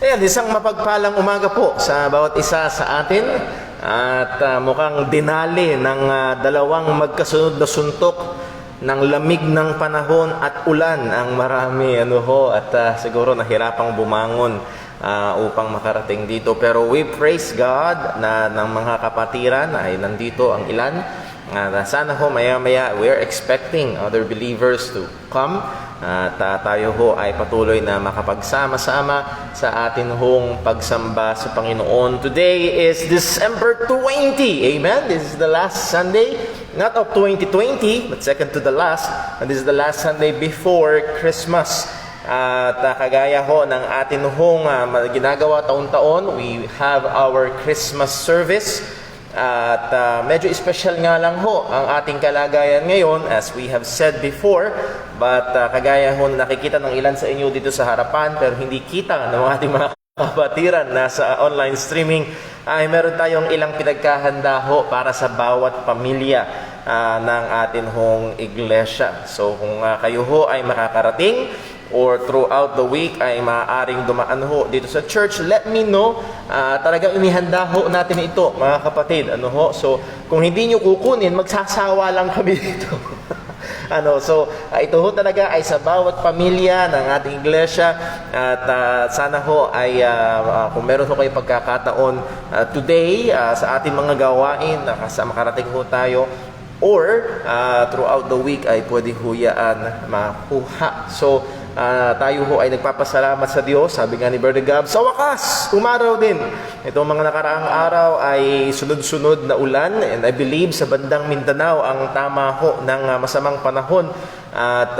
Ayan, isang mapagpalang umaga po sa bawat isa sa atin. At mukhang dinali ng dalawang magkasunod na suntok ng lamig ng panahon at ulan ang marami at siguro nahirapang bumangon upang makarating dito. Pero we praise God na ng mga kapatiran ay nandito ang ilan. Sana maya-maya we're expecting other believers to come. At tayo ay patuloy na makapagsama-sama sa atin pagsamba sa Panginoon. Today is December 20. Amen? This is the last Sunday, not of 2020, but second to the last. And this is the last Sunday before Christmas. At kagaya ng atin ginagawa taon-taon, we have our Christmas service. At medyo special nga lang ang ating kalagayan ngayon, as we have said before. But kagaya na nakikita ng ilan sa inyo dito sa harapan, pero hindi kita ng ating mga kapatiran na sa online streaming, ay meron tayong ilang pinagkahanda para sa bawat pamilya ng atin iglesia. So kung kayo ay makakarating, or throughout the week ay maaaring dumaan ho dito sa church, let me know. Talagang inihanda ho natin ito, mga kapatid. So, kung hindi nyo kukunin, magsasawa lang kami dito. Ito ho talaga ay sa bawat pamilya ng ating iglesia, at sana ho ay kung meron ho kayo pagkakataon today sa ating mga gawain, makarating ho tayo, or throughout the week ay pwede ho yan makuha. So, tayo ho ay nagpapasalamat sa Diyos. Sabi nga ni Brother Gab, sa wakas, umaraw din. Itong mga nakaraang araw ay sunod-sunod na ulan, and I believe sa bandang Mindanao ang tama ho ng masamang panahon. At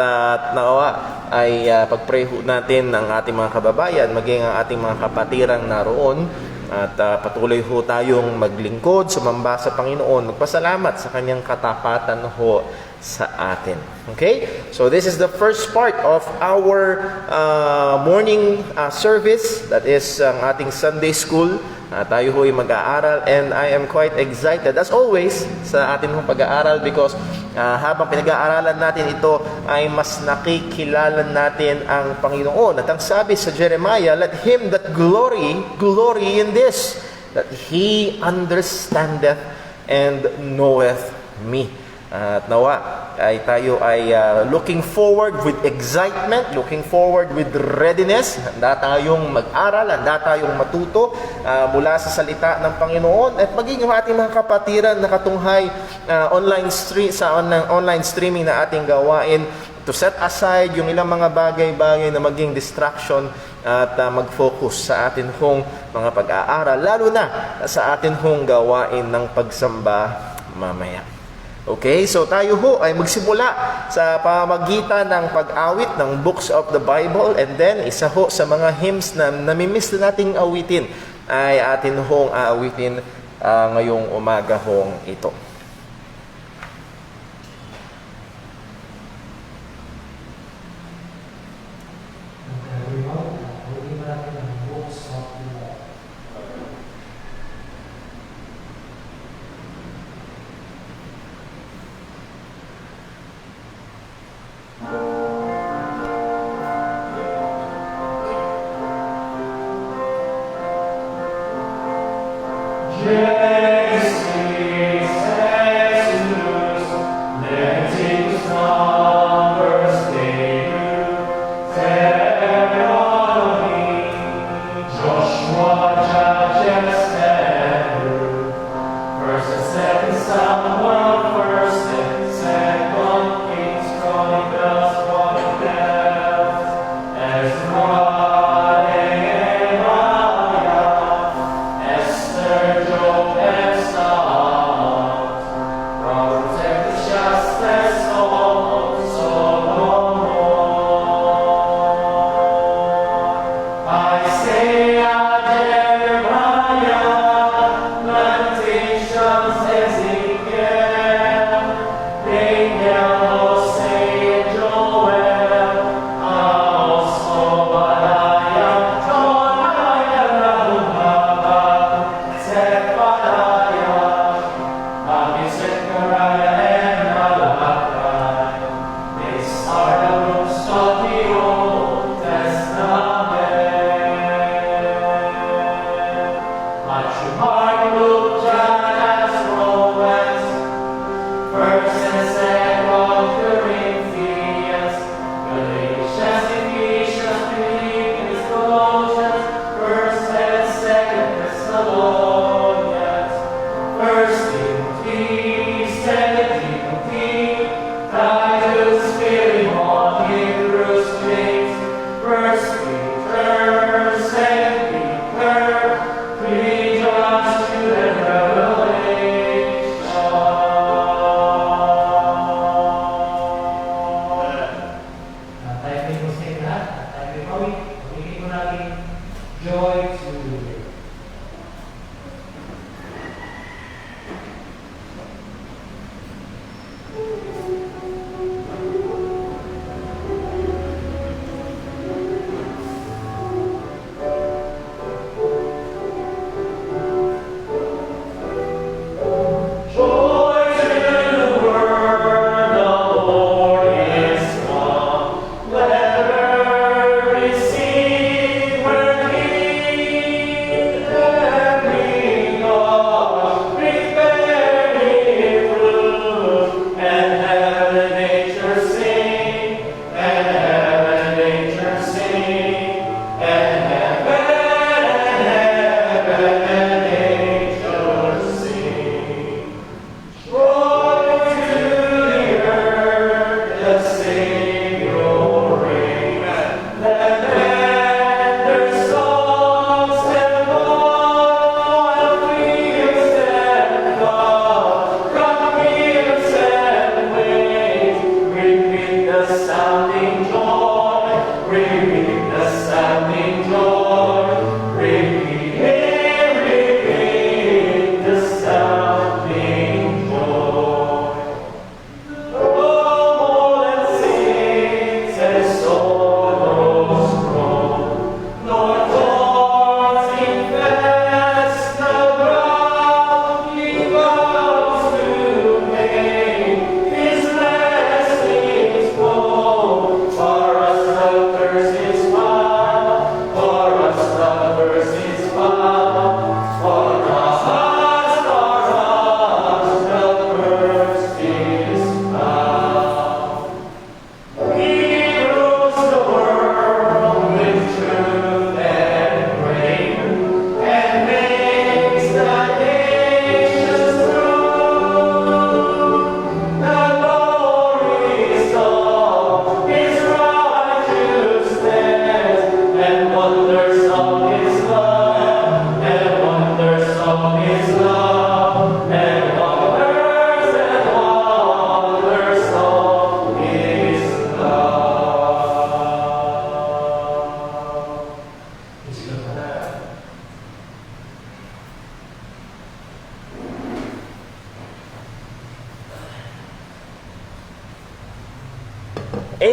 nawa ay pag-pray ho natin ng ating mga kababayan, maging ang ating mga kapatirang naroon. At patuloy ho tayong maglingkod, sumamba sa Panginoon, magpasalamat sa kanyang katapatan ho sa atin. Okay? So this is the first part of our morning service. That is ang ating Sunday school. Tayo ho ay mag-aaral, and I am quite excited as always sa ating pag-aaral, because habang pinag-aaralan natin ito ay mas nakikilala natin ang Panginoon. At ang sabi sa Jeremiah, let him that glory in this, that he understandeth and knoweth me. At nawa ay tayo ay looking forward with excitement, looking forward with readiness. Handa tayong mag-aral, handa tayong matuto mula sa salita ng Panginoon, at maging yung ating mga kapatiran na katunghay sa online streaming na ating gawain, to set aside yung ilang mga bagay-bagay na maging distraction, at mag-focus sa atin hong mga pag-aaral, lalo na sa atin hong gawain ng pagsamba mamaya. Okay, so tayo ho ay magsimula sa pamamagitan ng pag-awit ng books of the Bible, and then isa ho sa mga hymns na namimiss na nating awitin ay atin hong aawitin ngayong umaga hong ito.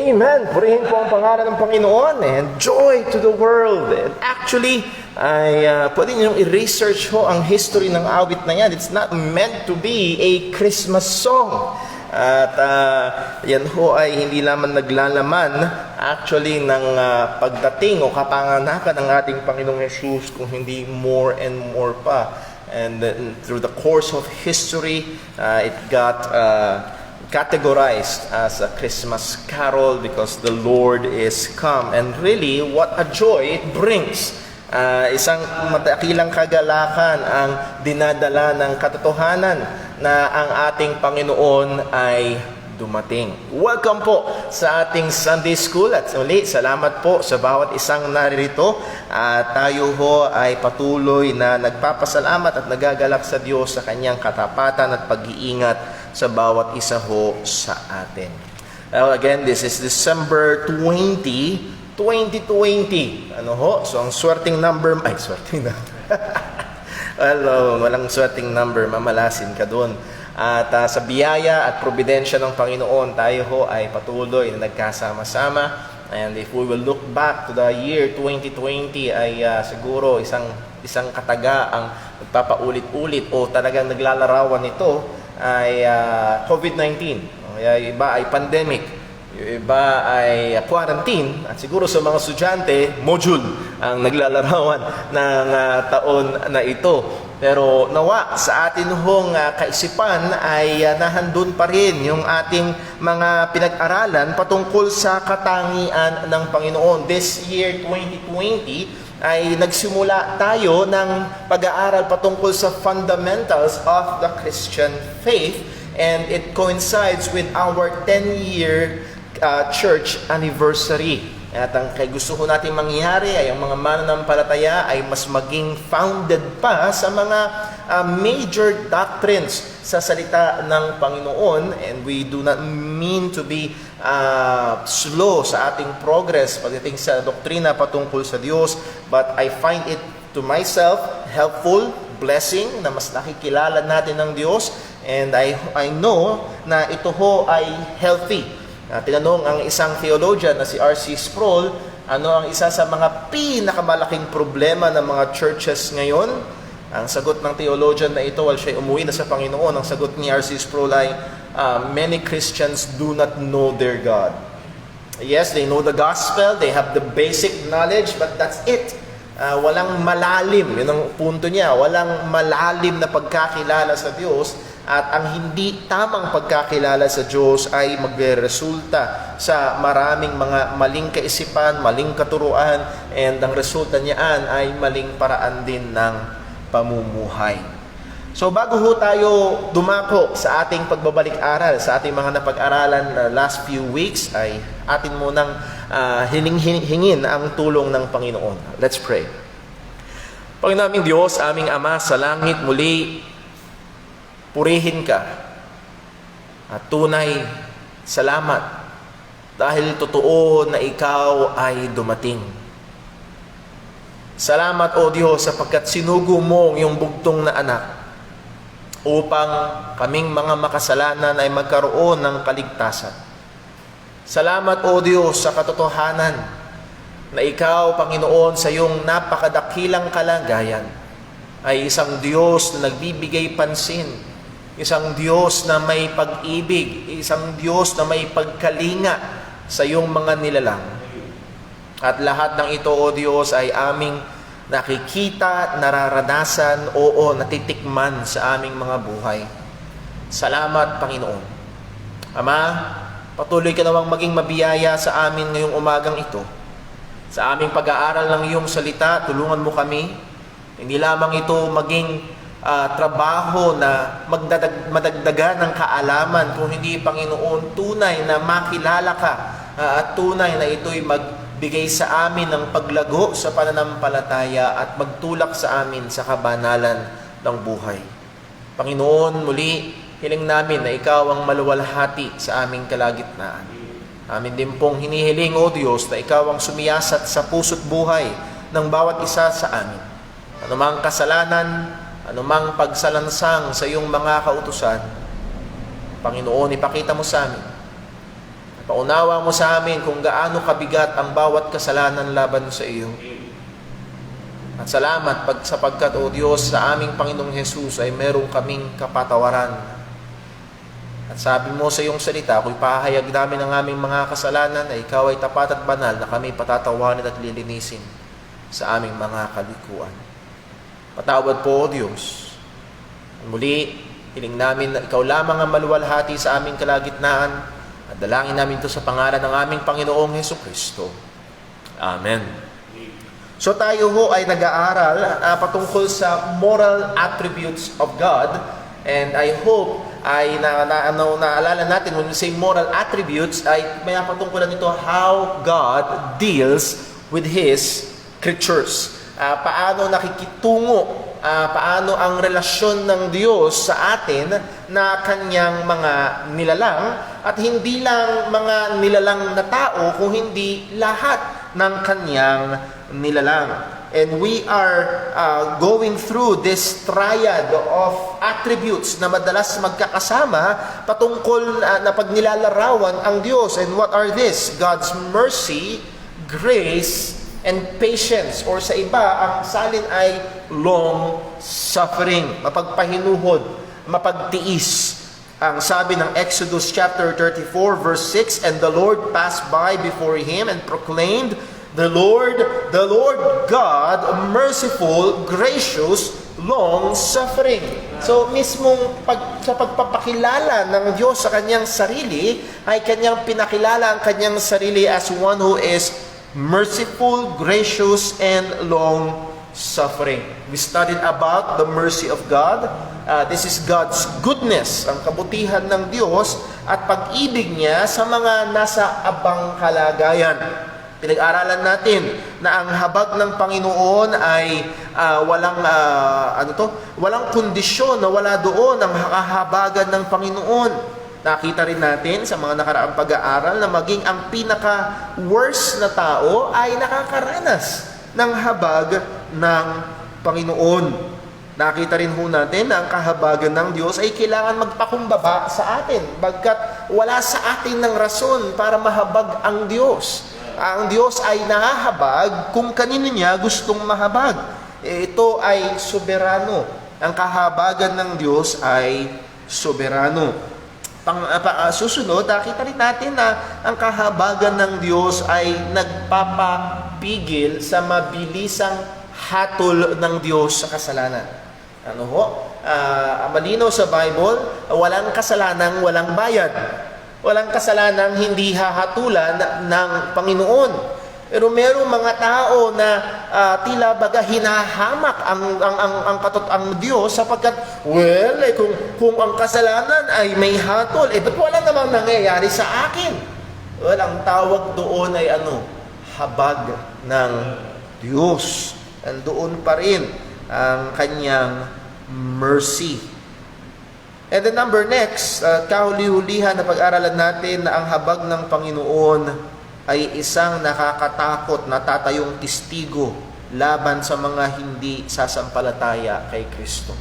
Amen! Purihin po ang pangalan ng Panginoon and joy to the world. And actually, pwede nyo i-research ho ang history ng awit na yan. It's not meant to be a Christmas song. At yan ho ay hindi lamang naglalaman actually ng pagdating o kapanganakan ng ating Panginoong Jesus, kung hindi more and more pa. And through the course of history, it got categorized as a Christmas carol because the Lord is come. And really, what a joy it brings. Isang matakilang kagalakan ang dinadala ng katotohanan na ang ating Panginoon ay dumating. Welcome po sa ating Sunday School at uli, salamat po sa bawat isang naririto. Tayo ho ay patuloy na nagpapasalamat at nagagalak sa Diyos sa kanyang katapatan at pag-iingat sa bawat isa ho sa atin. Well, again, this is December 20, 2020. Ano ho? So, ang swerteng number... swerteng number. Well, walang swerteng number. Mamalasin ka doon. At sa biyaya at probidensya ng Panginoon, tayo ho ay patuloy na nagkasama-sama. And if we will look back to the year 2020, ay siguro isang kataga ang nagpapaulit-ulit o talagang naglalarawan nito ay COVID-19. Yung iba ay pandemic, yung iba ay quarantine, at siguro sa mga estudyante, module ang naglalarawan ng taon na ito. Pero nawa sa atin hong kaisipan ay nahandun pa rin yung ating mga pinag-aralan patungkol sa katangian ng Panginoon. This year 2020 ay nagsimula tayo ng pag-aaral patungkol sa fundamentals of the Christian faith, and it coincides with our 10-year church anniversary. At ang gusto ko natin mangyari ay ang mga mananampalataya ay mas maging founded pa sa mga major doctrines sa salita ng Panginoon, and we do not mean to be slow sa ating progress pagdating sa doktrina patungkol sa Diyos, but I find it to myself helpful, blessing, na mas nakikilala natin ng Diyos, and I know na ito ho ay healthy. Tinanong ang isang theologian na si R.C. Sproul, ano ang isa sa mga pinakamalaking problema ng mga churches ngayon? Ang sagot ng theologian na ito, while siya umuwi na sa Panginoon, ang sagot ni R.C. Sproul ay, many Christians do not know their God. Yes, they know the gospel, they have the basic knowledge, but that's it. Walang malalim, yun ang punto niya, walang malalim na pagkakilala sa Diyos. At ang hindi tamang pagkakilala sa Diyos ay magre-resulta sa maraming mga maling kaisipan, maling katuruan, and ang resulta niyan ay maling paraan din ng pamumuhay. So bago ho tayo dumako sa ating pagbabalik-aral, sa ating mga napag-aralan na last few weeks, ay atin munang hingin ang tulong ng Panginoon. Let's pray. Panginoon Diyos, aming Ama sa langit, muli purihin ka at tunay salamat dahil totoo na ikaw ay dumating. Salamat o Diyos sapagkat sinugo mo ang iyong bugtong na anak upang kaming mga makasalanan ay magkaroon ng kaligtasan. Salamat o Diyos sa katotohanan na ikaw, Panginoon, sa iyong napakadakilang kalagayan ay isang Diyos na nagbibigay pansin, isang Diyos na may pag-ibig, isang Diyos na may pagkalinga sa iyong mga nilalang. At lahat ng ito, O Diyos, ay aming nakikita, nararanasan, natitikman sa aming mga buhay. Salamat, Panginoon. Ama, patuloy ka namang maging mabiyaya sa amin ngayong umagang ito. Sa aming pag-aaral ng iyong salita, tulungan mo kami. Hindi lamang ito maging trabaho na madagdagan ng kaalaman, kung hindi, Panginoon, tunay na makilala ka at tunay na ito'y magbigay sa amin ng paglago sa pananampalataya at magtulak sa amin sa kabanalan ng buhay. Panginoon, muli, hiling namin na ikaw ang maluwalhati sa aming kalagitnaan. Amin din pong hinihiling, O Diyos, na ikaw ang sumiyasat sa puso't buhay ng bawat isa sa amin. Anumang kasalanan, anumang pagsalansang sa iyong mga kautusan, Panginoon, ipakita mo sa amin. At Paunawa mo sa amin kung gaano kabigat ang bawat kasalanan laban sa iyo. At salamat sapagkat, O Diyos, sa aming Panginoong Hesus ay meron kaming kapatawaran. At sabi mo sa iyong salita, kung pahayag namin ang aming mga kasalanan, ay ikaw ay tapat at banal na kami patatawanin at lilinisin sa aming mga kalikuan. Patawad po, O Diyos. Muli, hiling namin na ikaw lamang ang maluwalhati sa aming kalagitnaan at dalangin namin ito sa pangalan ng aming Panginoong Hesukristo. Amen. So tayo ho ay nag-aaral patungkol sa moral attributes of God, and I hope ay naalala natin when we say moral attributes ay may patungkulan nito how God deals with His creatures. Paano nakikitungo, paano ang relasyon ng Diyos sa atin na Kanyang mga nilalang, at hindi lang mga nilalang na tao, kung hindi lahat ng Kanyang nilalang. And we are going through this triad of attributes na madalas magkakasama patungkol na pagnilalarawan ang Diyos. And what are this? God's mercy, grace, and patience. Or sa iba, ang salin ay long suffering, mapagpahinuhod, mapagtiis. Ang sabi ng Exodus chapter 34 verse 6, and the Lord passed by before him and proclaimed, the Lord God, merciful, gracious, long-suffering. So, mismong sa pagpapakilala ng Diyos sa Kanyang sarili, ay Kanyang pinakilala ang Kanyang sarili as one who is merciful, gracious, and long-suffering. We studied about the mercy of God. This is God's goodness, ang kabutihan ng Diyos, at pag-ibig niya sa mga nasa abang kalagayan. Pinag-aralan natin na ang habag ng Panginoon ay walang kondisyon na wala doon ang kahabagan ng Panginoon. Nakita rin natin sa mga nakaraang pag-aaral na maging ang pinaka-worst na tao ay nakakaranas ng habag ng Panginoon. Nakita rin ho natin na ang kahabagan ng Diyos ay kailangan magpakumbaba sa atin, bagkat wala sa atin ng rason para mahabag ang Diyos. Ang Diyos ay nahahabag kung kanino niya gustong mahabag. Ito ay soberano. Ang kahabagan ng Diyos ay soberano. Susunod, nakita rin natin na ang kahabagan ng Diyos ay nagpapapigil sa mabilisang hatol ng Diyos sa kasalanan. Malinaw sa Bible, walang kasalanang walang bayad. Walang kasalanang hindi hahatulan ng Panginoon. Pero merong mga tao na tila baga hinahamak ang Diyos sapagkat, kung ang kasalanan ay may hatol, ba't wala namang nangyayari sa akin? Ang tawag doon ay habag ng Diyos. Andoon pa rin ang Kanyang mercy. And the number next, kahuli-hulihan na pag-aralan natin na ang habag ng Panginoon ay isang nakakatakot na tatayong testigo laban sa mga hindi sasampalataya kay Kristo.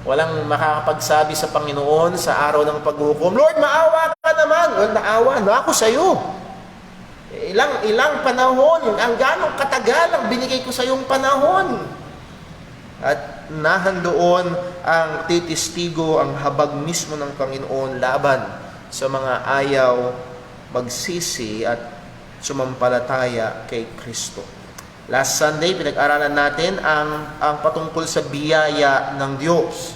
Walang makakapagsabi sa Panginoon sa araw ng paghukom, Lord, maawa ka naman. Naawa na ako sa iyo. Ilang panahon, ang ganong katagal ang binigay ko sa iyong panahon. At nahandoon ang titistigo, ang habag mismo ng Panginoon laban sa mga ayaw magsisi at sumampalataya kay Kristo. Last Sunday, pinag-aralan natin ang patungkol sa biyaya ng Diyos.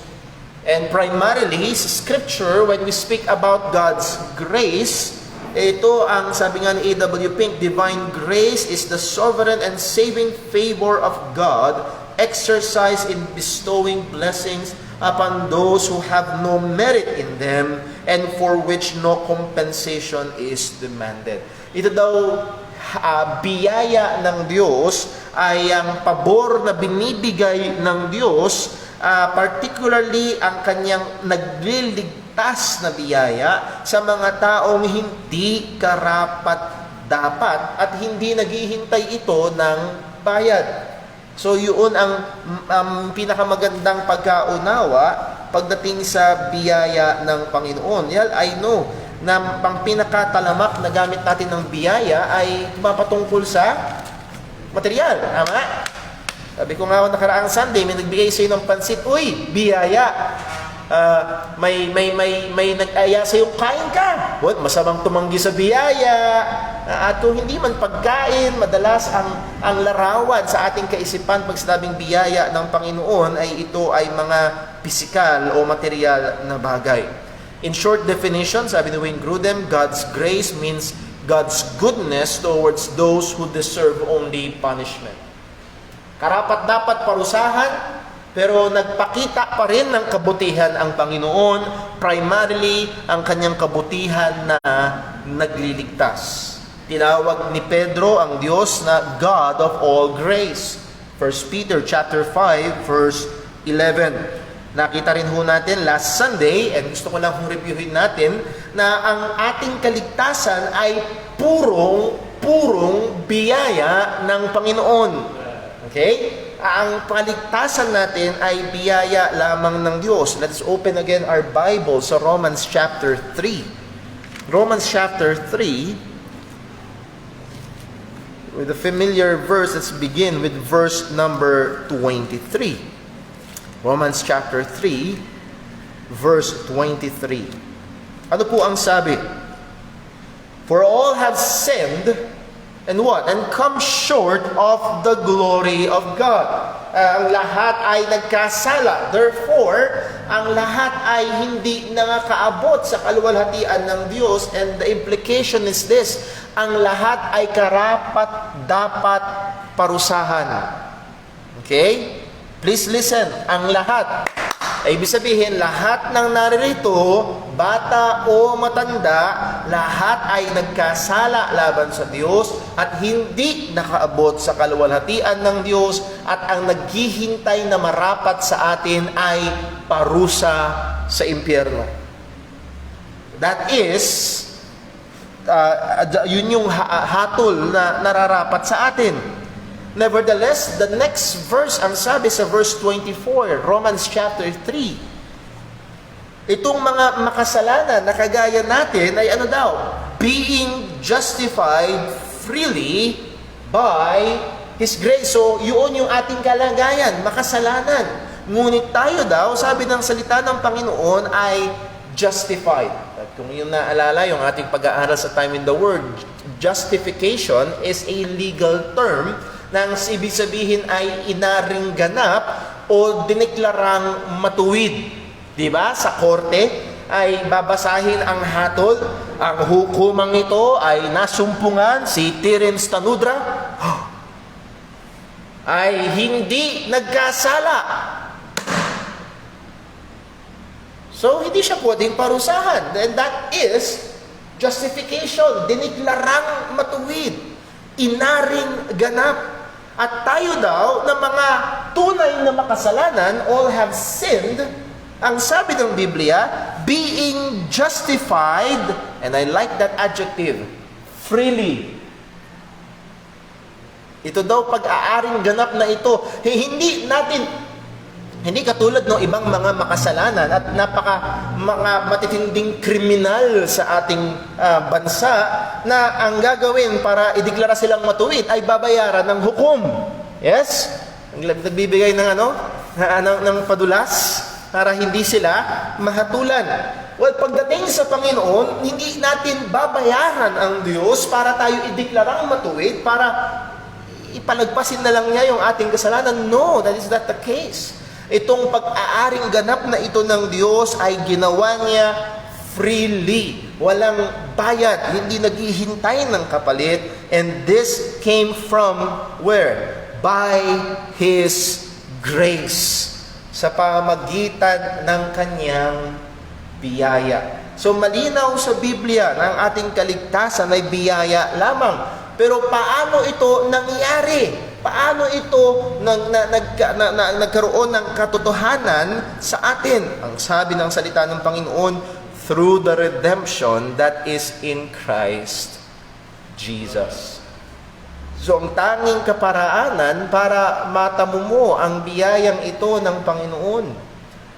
And primarily, sa Scripture, when we speak about God's grace, ito ang sabi nga ni A.W. Pink, divine grace is the sovereign and saving favor of God exercised in bestowing blessings upon those who have no merit in them and for which no compensation is demanded. Ito daw, biyaya ng Diyos ay ang pabor na binibigay ng Diyos, particularly ang Kanyang nagliligtas na biyaya sa mga taong hindi karapat-dapat at hindi naghihintay ito ng bayad. So yun ang pinakamagandang pagkaunawa pagdating sa biyaya ng Panginoon. I know na pang pinakatalamak na gamit natin ng biyaya ay mapatungkol sa material. Tama? Sabi ko nga nakaraang Sunday, may nagbigay sa'yo ng pansit, uy, biyaya. May nag-aya sa'yo, kain ka. What? Masamang tumanggi sa biyaya. At kung hindi man pagkain, madalas ang larawan sa ating kaisipan pag sinabing biyaya ng Panginoon ay ito ay mga pisikal o material na bagay. In short definition, sabi ni Wayne Grudem, God's grace means God's goodness towards those who deserve only punishment. Karapat dapat parusahan, pero nagpakita pa rin ng kabutihan ang Panginoon, primarily ang kanyang kabutihan na nagliligtas. Tinawag ni Pedro ang Diyos na God of all grace. 1 Peter chapter 5 verse 11. Nakita rin ho natin last Sunday, and gusto ko lang kong reviewin natin, na ang ating kaligtasan ay purong biyaya ng Panginoon. Okay? Ang kaligtasan natin ay biyaya lamang ng Diyos. Let's open again our Bible sa Romans chapter 3. Romans chapter 3, with a familiar verse, let's begin with verse number 23. Romans chapter 3, verse 23. Ano po ang sabi? For all have sinned, and what? And come short of the glory of God. Ang lahat ay nagkasala. Therefore, ang lahat ay hindi nakakaabot sa kaluwalhatian ng Diyos. And the implication is this: ang lahat ay karapat dapat parusahan. Okay? Please listen. Ang lahat. Ibig sabihin, lahat ng naririto, bata o matanda, lahat ay nagkasala laban sa Diyos at hindi nakaabot sa kaluwalhatian ng Diyos, at ang naghihintay na marapat sa atin ay parusa sa impyerno. That is, yun yung hatol na nararapat sa atin. Nevertheless, the next verse, ang sabi sa verse 24, Romans chapter 3, itong mga makasalanan na kagaya natin ay ano daw? Being justified freely by His grace. So, yun yung ating kalagayan, makasalanan. Ngunit tayo daw, sabi ng salita ng Panginoon, ay justified. At kung yung naalala, yung ating pag-aaral sa Time in the Word, justification is a legal term nang ibig sabihin ay inaring ganap o diniklarang matuwid. Diba? Sa korte ay babasahin ang hatol. Ang hukumang ito ay nasumpungan si Terence Tanudra ay hindi nagkasala. So, hindi siya pwedeng parusahan. And that is justification. Diniklarang matuwid. Inaring ganap. At tayo daw na mga tunay na makasalanan, all have sinned, ang sabi ng Biblia, being justified, and I like that adjective, freely. Ito daw pag-aaring ganap na ito, hindi katulad ng ibang mga makasalanan at mga matitinding kriminal sa ating bansa na ang gagawin para ideklara silang matuwid ay babayaran ng hukom. Yes? Nagbibigay ng ng padulas para hindi sila mahatulan. Well, pagdating sa Panginoon, hindi natin babayaran ang Diyos para tayo ideklarang matuwid, para ipalagpasin na lang niya yung ating kasalanan. No, that is not the case. Itong pag-aaring ganap na ito ng Diyos ay ginawa niya freely. Walang bayad, hindi naghihintay ng kapalit. And this came from where? By His grace. Sa pamamagitan ng kanyang biyaya. So malinaw sa Biblia na ang ating kaligtasan ay biyaya lamang. Pero paano ito nangyari? Paano ito nagkaroon ng katotohanan sa atin? Ang sabi ng salita ng Panginoon, through the redemption that is in Christ Jesus. So ang tanging kaparaanan para matamo mo ang biyayang ito ng Panginoon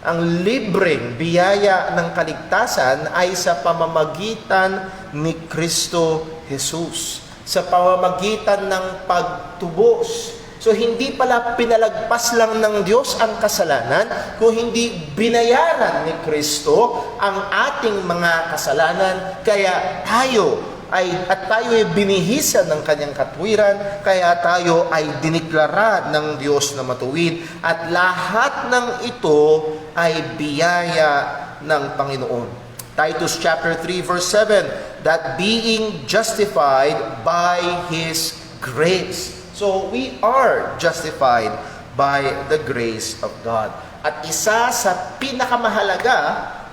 ang libreng biyaya ng kaligtasan ay sa pamamagitan ni Kristo Jesus. Sa pamamagitan ng pagtubos. So hindi pala pinalagpas lang ng Diyos ang kasalanan, kung hindi binayaran ni Kristo ang ating mga kasalanan, kaya tayo ay binihisan ng kanyang katwiran, kaya tayo ay diniklara ng Diyos na matuwid, at lahat ng ito ay biyaya ng Panginoon. Titus chapter 3 verse 7, that being justified by His grace. So we are justified by the grace of God. At isa sa pinakamahalaga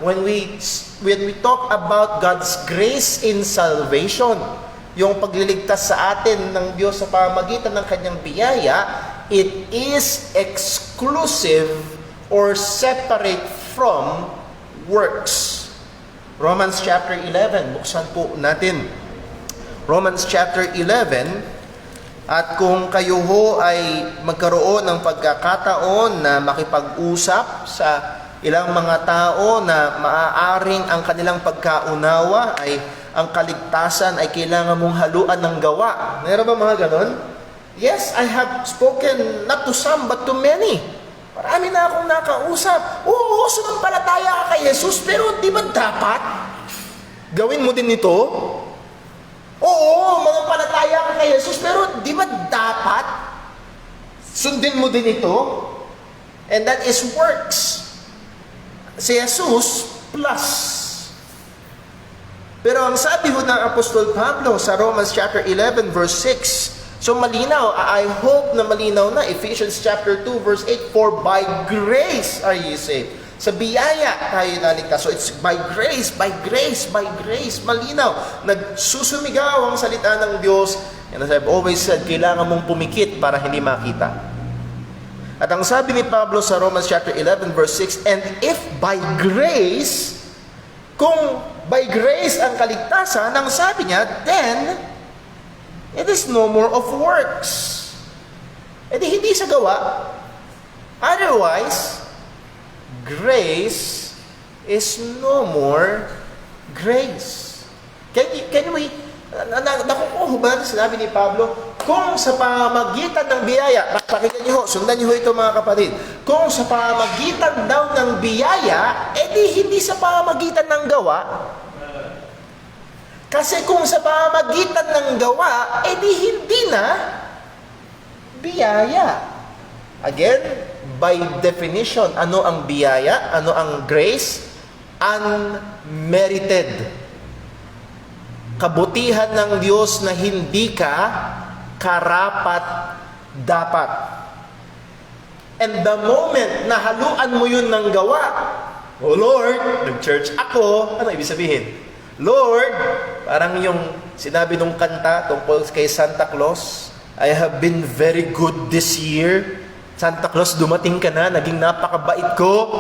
when we talk about God's grace in salvation, yung pagliligtas sa atin ng Diyos sa pamamagitan ng kanyang biyaya, it is exclusive or separate from works. Romans chapter 11, buksan po natin. Romans chapter 11, at kung kayo ho ay magkaroon ng pagkakataon na makipag-usap sa ilang mga tao na maaaring ang kanilang pagkaunawa ay ang kaligtasan ay kailangan mong haluan ng gawa. Meron ba mga ganon? Yes, I have spoken not to some but to many. Marami na akong nakausap. Oo, sumampalataya ka kay Jesus, pero di ba dapat gawin mo din ito? Oo, mga palataya ka kay Jesus, pero di ba dapat sundin mo din ito? And that is works. Si Jesus plus. Pero ang sabi ho ng Apostol Pablo sa Romans chapter 11 verse 6, so malinaw, I hope na malinaw na, Ephesians chapter 2 verse 8, for by grace are ye saved. Sa biyaya tayo naligtas. So it's by grace, by grace, by grace. Malinaw. Nagsusumigaw ang salita ng Diyos. And as I've always said, kailangan mong pumikit para hindi makita. At ang sabi ni Pablo sa Romans chapter 11 verse 6, and if by grace, kung by grace ang kaligtasan, ang sabi niya, then it is no more of works. E di hindi sa gawa. Otherwise, grace is no more grace. Can we, nakukuha ba sinabi ni Pablo, kung sa pamamagitan ng biyaya, pakinggan niyo ho, sundan niyo ho ito mga kapatid, kung sa pamamagitan daw ng biyaya, edi hindi sa pamamagitan ng gawa. Kasi kung sa pamamagitan ng gawa, edi hindi na biyaya. Again, by definition, ano ang biyaya? Ano ang grace? Unmerited. Kabutihan ng Diyos na hindi ka karapat-dapat. And the moment na haluan mo yun ng gawa, oh Lord, nag-church ako, ano ibig sabihin? Lord, parang yung sinabi nung kanta tungkol kay Santa Claus, I have been very good this year. Santa Claus, dumating ka na, naging napakabait ko.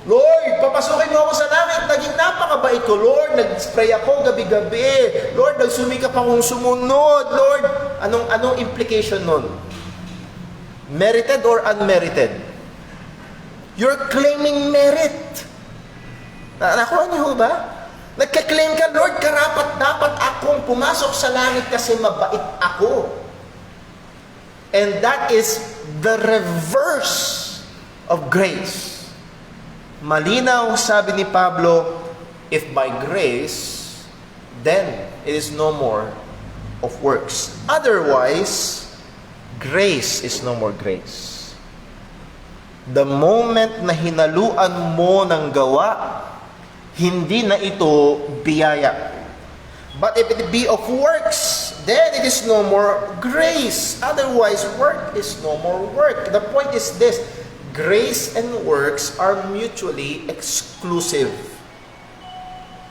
Lord, papasukin mo ako sa langit, naging napakabait ko. Lord, nag-spray ako gabi-gabi. Lord, nagsumikap akong sumunod. Lord, anong implication nun? Merited or unmerited? You're claiming merit. Nakuha niyo ba? Nagka-claim ka, Lord, karapat-dapat akong pumasok sa langit kasi mabait ako. And that is the reverse of grace. Malinaw, sabi ni Pablo, if by grace, then it is no more of works. Otherwise, grace is no more grace. The moment na hinaluan mo ng gawa, hindi na ito biyaya. But if it be of works, then it is no more grace. Otherwise, work is no more work. The point is this, grace and works are mutually exclusive.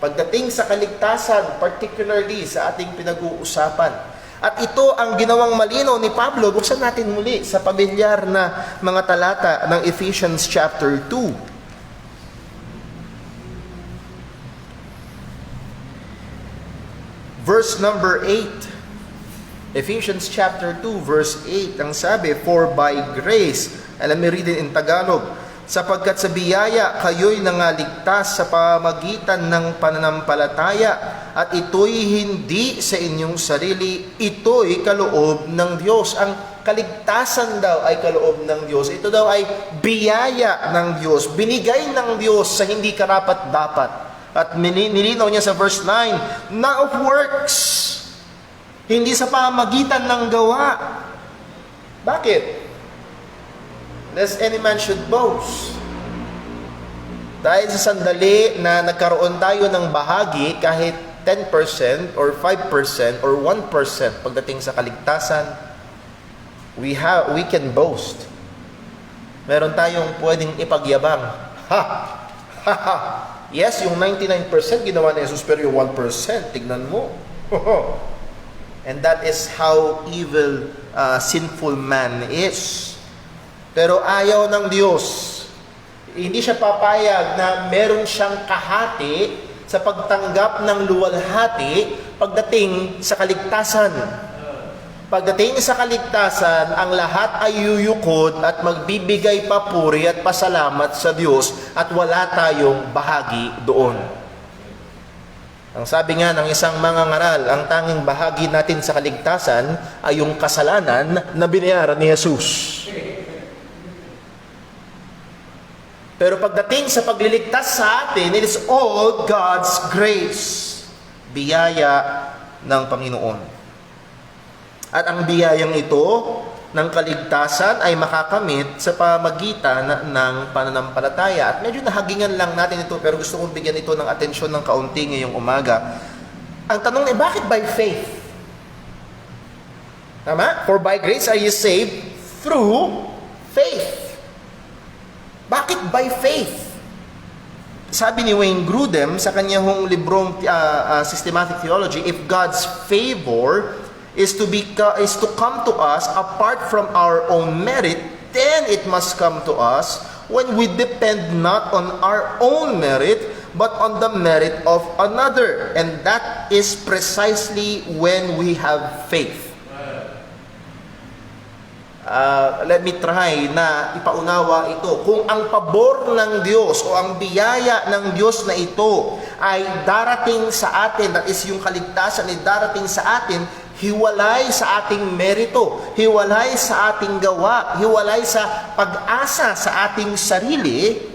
Pagdating sa kaligtasan, particularly sa ating pinag-uusapan, at ito ang ginawang malinaw ni Pablo, buksan natin muli sa pamilyar na mga talata ng Ephesians chapter 2. Verse number 8. Ephesians chapter 2 verse 8. Ang sabi, for by grace, and let me read it in Tagalog, sapagkat sa biyaya kayo'y nangaligtas sa pamagitan ng pananampalataya, at ito'y hindi sa inyong sarili, ito'y kaloob ng Diyos. Ang kaligtasan daw ay kaloob ng Diyos. Ito daw ay biyaya ng Diyos, binigay ng Diyos sa hindi karapat-dapat. At nilinaw niya sa verse 9, not of works, hindi sa pamagitan ng gawa. Bakit? Lest any man should boast. Dahil sa sandali na nagkaroon tayo ng bahagi, kahit 10% or 5% or 1% pagdating sa kaligtasan, we can boast. Meron tayong pwedeng ipagyabang. Ha! Ha! Ha! Yes, yung 99% ginawa ni Jesus, pero yung 1%, tignan mo. And that is how evil, sinful man is. Pero ayaw ng Diyos. Hindi siya papayag na meron siyang kahati sa pagtanggap ng luwalhati pagdating sa kaligtasan. Pagdating sa kaligtasan, ang lahat ay yuyukod at magbibigay papuri at pasalamat sa Diyos at wala tayong bahagi doon. Ang sabi nga ng isang mangangaral, ang tanging bahagi natin sa kaligtasan ay yung kasalanan na binayaran ni Jesus. Pero pagdating sa pagliligtas sa atin, it is all God's grace. Biyaya ng Panginoon. At ang biyayang ito ng kaligtasan ay makakamit sa pamagitan ng pananampalataya. At medyo nahagingan lang natin ito, pero gusto kong bigyan ito ng atensyon ng kaunti ngayong umaga. Ang tanong ay, bakit by faith? Tama? For by grace are you saved through faith. Bakit by faith? Sabi ni Wayne Grudem sa kanyang librong Systematic Theology, if God's favor is to come to us apart from our own merit, then it must come to us when we depend not on our own merit, but on the merit of another. And that is precisely when we have faith. Let me try na ipaunawa ito. Kung ang pabor ng Diyos o ang biyaya ng Diyos na ito ay darating sa atin, that is yung kaligtasan ay darating sa atin, hiwalay sa ating merito, hiwalay sa ating gawa, hiwalay sa pag-asa sa ating sarili,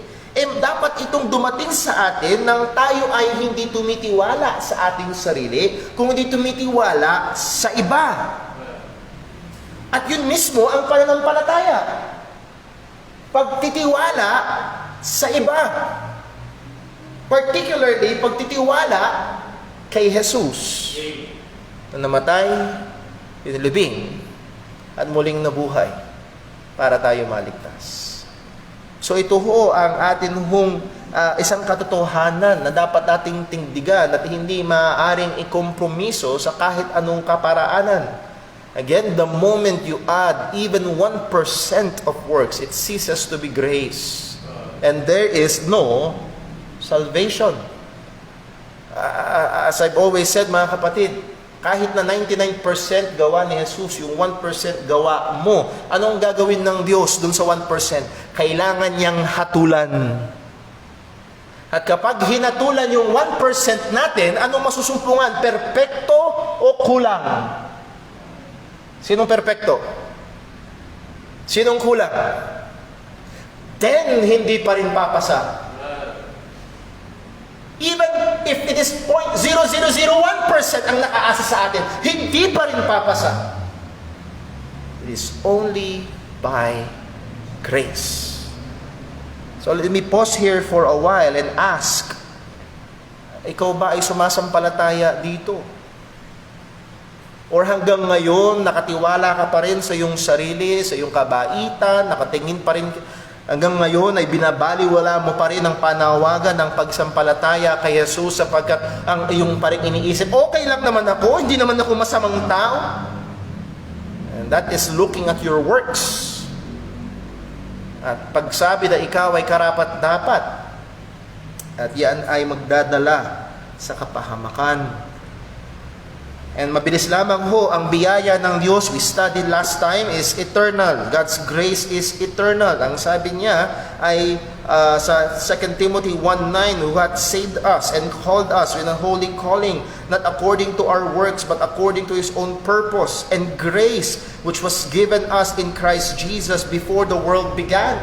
dapat itong dumating sa atin nang tayo ay hindi tumitiwala sa ating sarili, kundi tumitiwala sa iba. At yun mismo ang pananampalataya. Pagtitiwala sa iba. Particularly, pagtitiwala kay Jesus na namatay, inilibing, at muling nabuhay para tayo maligtas. So ito ho ang atin hong isang katotohanan na dapat nating tindigan at hindi maaaring ikompromiso sa kahit anong kaparaanan. Again, the moment you add even 1% of works, it ceases to be grace. And there is no salvation. As I've always said, mga kapatid, kahit na 99% gawa ni Jesus, yung 1% gawa mo, anong gagawin ng Diyos dun sa 1%? Kailangan niyang hatulan. At kapag hinatulan yung 1% natin, anong masusumpungan? Perpekto o kulang? Sinong perpekto? Sinong kulang? Then, hindi pa rin papasa. Even if it is 0.0001% ang nakaasa sa atin, hindi pa rin papasa. It is only by grace. So let me pause here for a while and ask, ikaw ba ay sumasampalataya dito? Or hanggang ngayon, nakatiwala ka pa rin sa iyong sarili, sa iyong kabaitan, nakatingin pa rin, hanggang ngayon ay binabaliwala mo pa rin ang panawagan ng pagsampalataya kay Jesus sapagkat ang iyong pa rin iniisip, okay lang naman ako, hindi naman ako masamang tao. And that is looking at your works. At pagsabi na ikaw ay karapat-dapat, at yan ay magdadala sa kapahamakan. And mabilis lamang ho, ang biyaya ng Diyos, we studied last time, is eternal. God's grace is eternal. Ang sabi niya ay sa 2 Timothy 1:9, who hath saved us and called us with a holy calling, not according to our works, but according to His own purpose and grace, which was given us in Christ Jesus before the world began.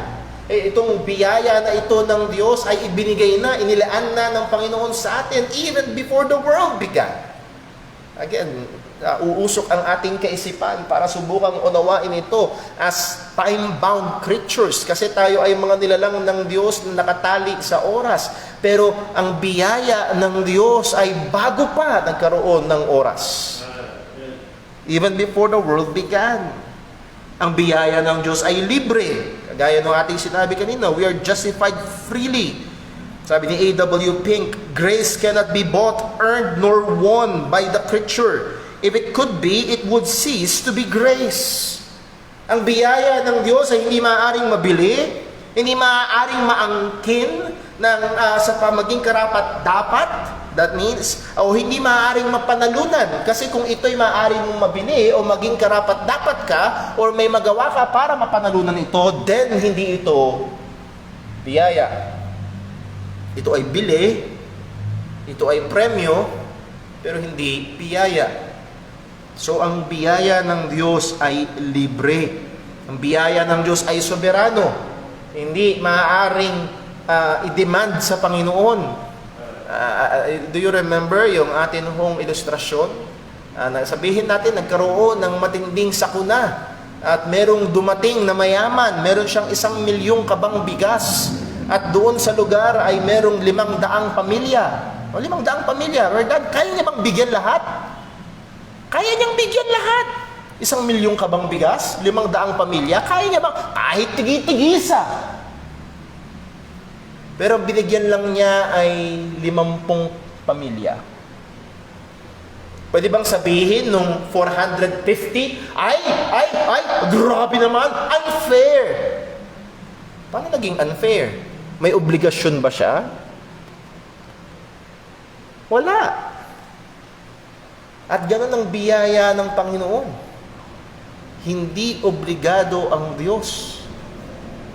Itong biyaya na ito ng Diyos ay ibinigay na, inilaan na ng Panginoon sa atin even before the world began. Again, uusok ang ating kaisipan para subukang unawain ito as time-bound creatures kasi tayo ay mga nilalang ng Diyos na nakatali sa oras. Pero ang biyaya ng Diyos ay bago pa nagkaroon ng oras. Even before the world began. Ang biyaya ng Diyos ay libre. Kagaya ng ating sinabi kanina, we are justified freely. Sabi ni A.W. Pink, grace cannot be bought, earned, nor won by the creature. If it could be, it would cease to be grace. Ang biyaya ng Diyos ay hindi maaaring mabili, hindi maaaring maangkin sa pamaging karapat-dapat. That means, hindi maaaring mapanalunan. Kasi kung ito'y maaaring mong mabili o maging karapat-dapat ka or may magawa ka para mapanalunan ito, then hindi ito biyaya. Ito ay bili, ito ay premyo, pero hindi biyaya. So ang biyaya ng Diyos ay libre. Ang biyaya ng Diyos ay soberano. Hindi maaaring i-demand sa Panginoon. Do you remember yung atin hong ilustrasyon? Sabihin natin, nagkaroon ng matinding sakuna at merong dumating na mayaman, meron siyang 1,000,000 kabang bigas. At doon sa lugar ay merong 500 pamilya. O 500 pamilya. Lord, kaya niya bang bigyan lahat? Kaya niyang bigyan lahat. 1,000,000 kabang bigas, 500 pamilya, kaya niya bang kahit tigi-tigisa? Pero binigyan lang niya ay 50 pamilya. Pwede bang sabihin nung 450, ay, grabe naman, unfair. Paano naging unfair? May obligasyon ba siya? Wala. At ganun ang biyaya ng Panginoon. Hindi obligado ang Diyos.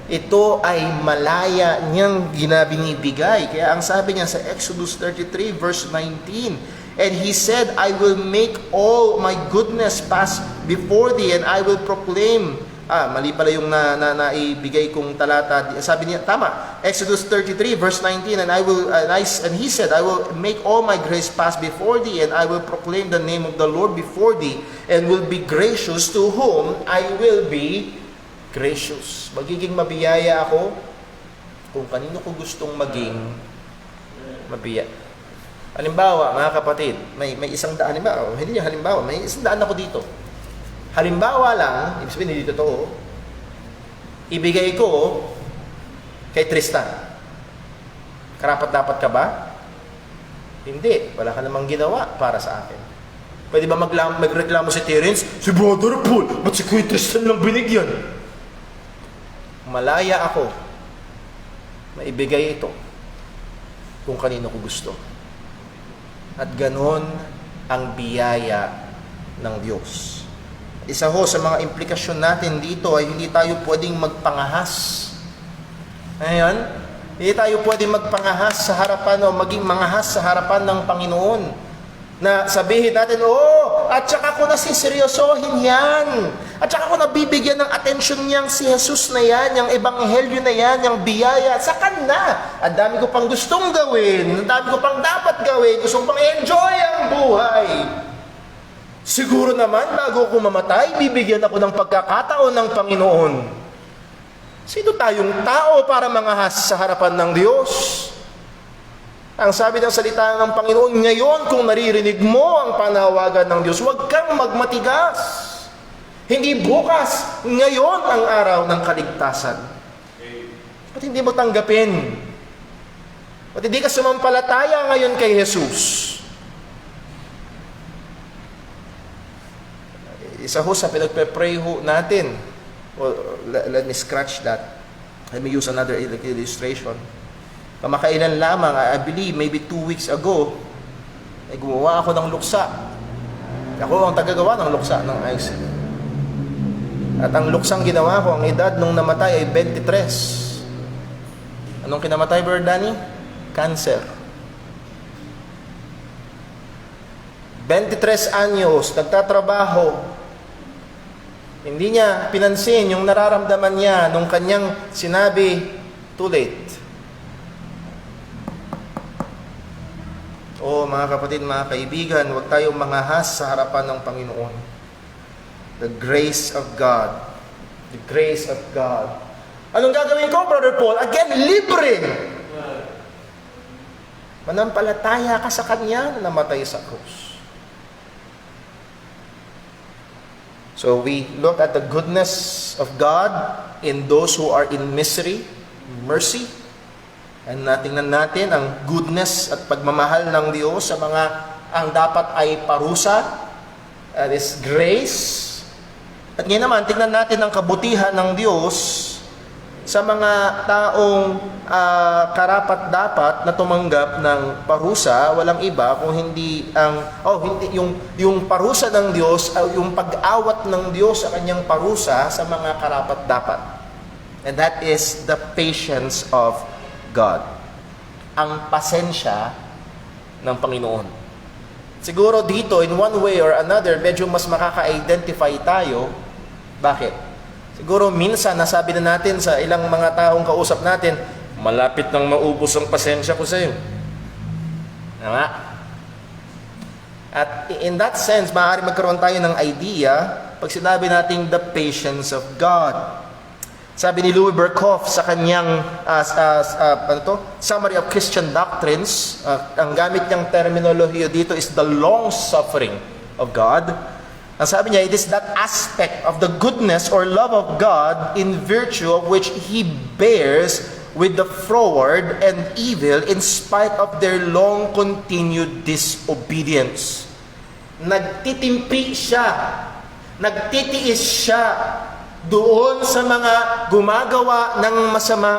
Ito ay malaya niyang ginabinibigay. Kaya ang sabi niya sa Exodus 33 verse 19, and He said, I will make all my goodness pass before thee, and I will proclaim. Mali pala yung naibigay kong talata. Sabi niya, tama. Exodus 33 verse 19, and He said, I will make all my grace pass before thee, and I will proclaim the name of the Lord before thee, and will be gracious to whom I will be gracious. Magiging mabiyaya ako kung kanino ko gustong maging mabiyaya. Halimbawa, mga kapatid, may 100, halimbawa, hindi niya halimbawa, may 100 ako dito. Halimbawa lang, ibig sabihin hindi totoo, ibigay ko kay Tristan. Karapat-dapat ka ba? Hindi. Wala ka namang ginawa para sa akin. Pwede ba magreklamo si Terence? Si Brother Paul, ba't si Kuya Tristan lang binigyan? Malaya ako maibigay ito kung kanino ko gusto. At ganon ang biyaya ng Diyos. Isa ho sa mga implikasyon natin dito ay hindi tayo pwedeng magpangahas. Ngayon, hindi tayo pwedeng magpangahas sa harapan o maging mangahas sa harapan ng Panginoon. Na sabihin natin, at saka ko na siseryosohin yan. At saka ko nabibigyan ng atensyon niyang si Jesus na yan, yung ebanghelyo na yan, yung biyaya. Saka na. Ang dami ko pang gustong gawin. Ang dami ko pang dapat gawin. Gusto pang enjoy ang buhay. Siguro naman, bago ako mamatay, bibigyan ako ng pagkakataon ng Panginoon. Sino tayong tao para mangahas sa harapan ng Diyos? Ang sabi ng salita ng Panginoon, ngayon kung naririnig mo ang panawagan ng Diyos, huwag kang magmatigas. Hindi bukas, ngayon ang araw ng kaligtasan. At hindi mo tanggapin. At hindi ka sumampalataya ngayon kay Jesus. Isa ho sa pinagpe-pray ho natin. Well, let me scratch that. Let me use another illustration. Kamakailan lamang, I believe, maybe 2 weeks ago, ay gumawa ako ng luksa. Ako ang tagagawa ng luksa ng IC. At ang luksang ginawa ko, ang edad nung namatay ay 23. Anong kinamatay, Brother Danny? Cancer. 23 anyos, nagtatrabaho. Hindi niya pinansin yung nararamdaman niya nung kanyang sinabi, too late. O mga kapatid, mga kaibigan, huwag tayong mangahas sa harapan ng Panginoon. The grace of God. The grace of God. Anong gagawin ko, Brother Paul? Again, libre. Manampalataya ka sa Kanya na namatay sa krus. So we look at the goodness of God in those who are in misery, mercy. And natingnan natin ang goodness at pagmamahal ng Diyos sa mga ang dapat ay parusa. That is grace. At ngayon naman, tingnan natin ang kabutihan ng Diyos sa mga taong karapat-dapat na tumanggap ng parusa. Walang iba kung hindi yung parusa ng Diyos, yung pag-awat ng Diyos sa kanyang parusa sa mga karapat-dapat. And that is the patience of God. Ang pasensya ng Panginoon. Siguro dito, in one way or another, medyo mas makaka-identify tayo. Bakit? Siguro minsan, nasabi na natin sa ilang mga taong kausap natin, malapit nang maubos ang pasensya ko sa iyo. Nga. At in that sense, maaari magkaroon tayo ng idea pag sinabi natin the patience of God. Sabi ni Louis Berkhoff sa kanyang Summary of Christian Doctrines, ang gamit niyang terminolohiya dito is the long suffering of God. Ang sabi niya, it is that aspect of the goodness or love of God in virtue of which He bears with the froward and evil in spite of their long continued disobedience. Nagtitimpi siya, nagtitiis siya doon sa mga gumagawa ng masama.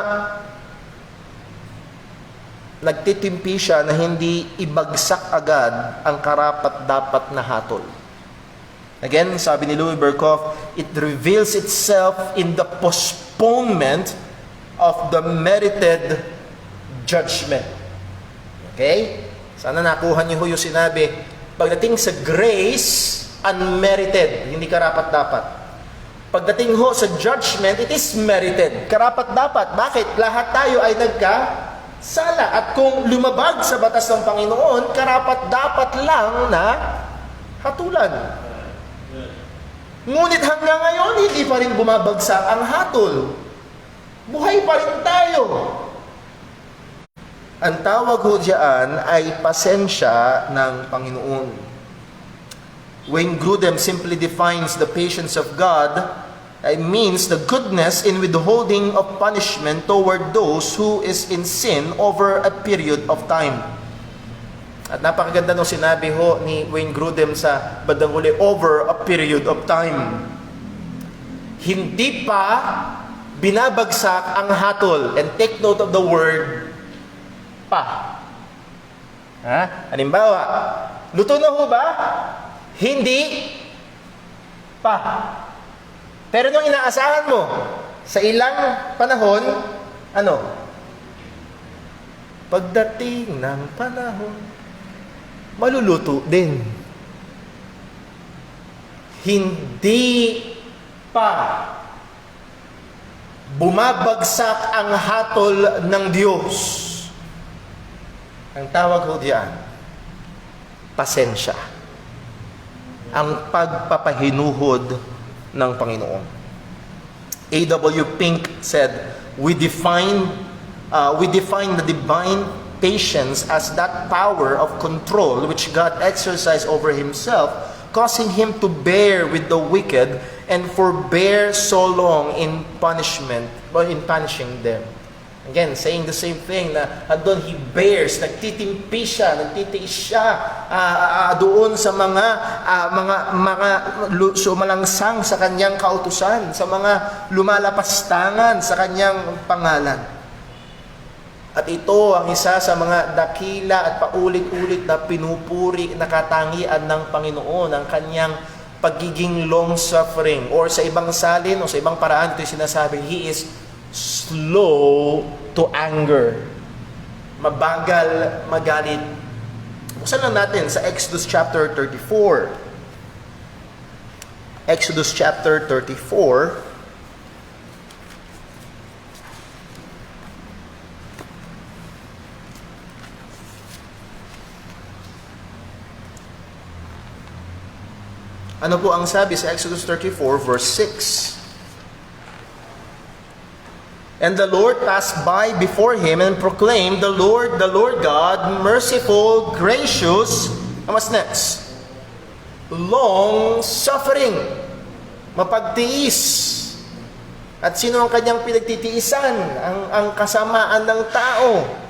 Nagtitimpi siya na hindi ibagsak agad ang karapat-dapat na hatol. Again, sabi ni Louis Berkhoff, it reveals itself in the postponement of the merited judgment. Okay? Sana nakuha niyo yung sinabi. Pagdating sa grace, unmerited, hindi karapat-dapat. Pagdating ho sa judgment, it is merited, karapat-dapat. Bakit? Lahat tayo ay nagkasala. At kung lumabag sa batas ng Panginoon, karapat-dapat lang na hatulan. Ngunit hanggang ngayon, hindi pa rin bumabagsak ang hatol. Buhay pa rin tayo. Ang tawag ho diyan ay pasensya ng Panginoon. Wayne Grudem simply defines the patience of God. It means the goodness in withholding of punishment toward those who is in sin over a period of time. At napakaganda nung sinabi ho ni Wayne Grudem sa bandang huli, over a period of time. Hindi pa binabagsak ang hatol. And take note of the word pa. Halimbawa, luto na ho ba? Hindi pa. Pero nung inaasahan mo, sa ilang panahon, ano? Pagdating ng panahon, maluluto din. Hindi pa bumabagsak ang hatol ng Diyos. Ang tawag ko diyan, pasensya. Ang pagpapahinuhod ng Panginoon. A.W. Pink said, we define the divine patience as that power of control which God exercised over Himself, causing Him to bear with the wicked and forbear so long in punishment, or in punishing them. Again, saying the same thing na andun He bears, nagtitimpi siya, nagtitiis siya doon sa mga sumalangsang sa kanyang kautusan, sa mga lumalapastangan sa kanyang pangalan. At ito ang isa sa mga dakila at paulit-ulit na pinupuri na katangian ng Panginoon, ang kanyang pagiging long-suffering. Or sa ibang salin o sa ibang paraan, ito yung sinasabi, He is slow to anger. Mabagal magalit. Buksan lang natin sa Exodus chapter 34. Exodus chapter 34. Ano po ang sabi sa Exodus 34 verse 6? And the Lord passed by before him and proclaimed, the Lord God, merciful, gracious, what's next? Long-suffering, mapagtiis. At sino ang kanyang pinagtitiisan? Ang kasamaan ng tao.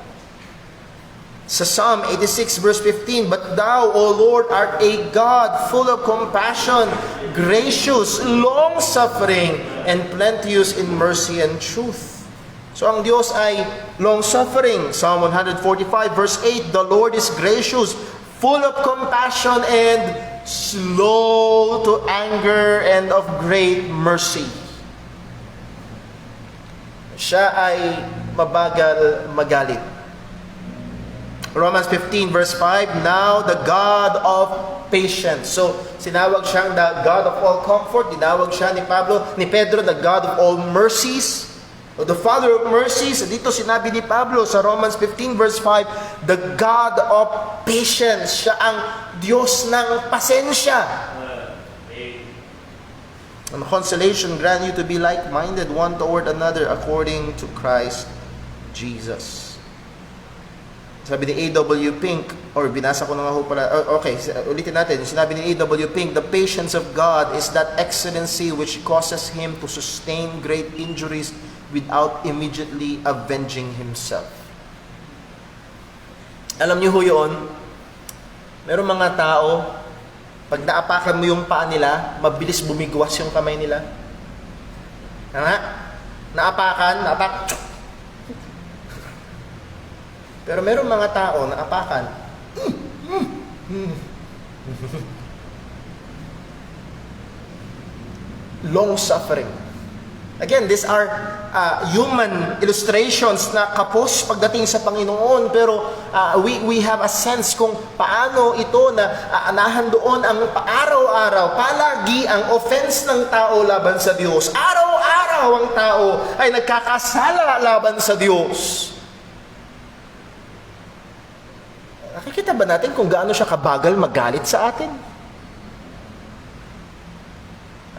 Sa Psalm 86 verse 15, But thou, O Lord, art a God full of compassion, gracious, long-suffering, and plenteous in mercy and truth. So ang Diyos ay long-suffering. Psalm 145 verse 8, The Lord is gracious, full of compassion, and slow to anger, and of great mercy. Siya ay mabagal magalit. Romans 15 verse 5, Now the God of patience. So, sinawag siyang the God of all comfort. Tinawag siya ni Pedro, the God of all mercies. O the Father of mercies. Dito sinabi ni Pablo sa Romans 15 verse 5, the God of patience. Siya ang Diyos ng pasensya. And consolation grant you to be like-minded one toward another according to Christ Jesus. Sabi ni A.W. Pink, or binasa ko na nga ho pala, okay, ulitin natin. Sinabi ni A.W. Pink, the patience of God is that excellency which causes Him to sustain great injuries without immediately avenging Himself. Alam niyo ho yun, merong mga tao, pag naapakan mo yung paa nila, mabilis bumigwas yung kamay nila. Naapakan, pero meron mga tao na apakan. Long suffering. Again, these are human illustrations na kapos pagdating sa Panginoon, pero we have a sense kung paano ito na nahandoon ang araw-araw, palagi ang offense ng tao laban sa Diyos. Araw-araw ang tao ay nagkakasala laban sa Diyos. Nakikita ba natin kung gaano siya kabagal magalit sa atin?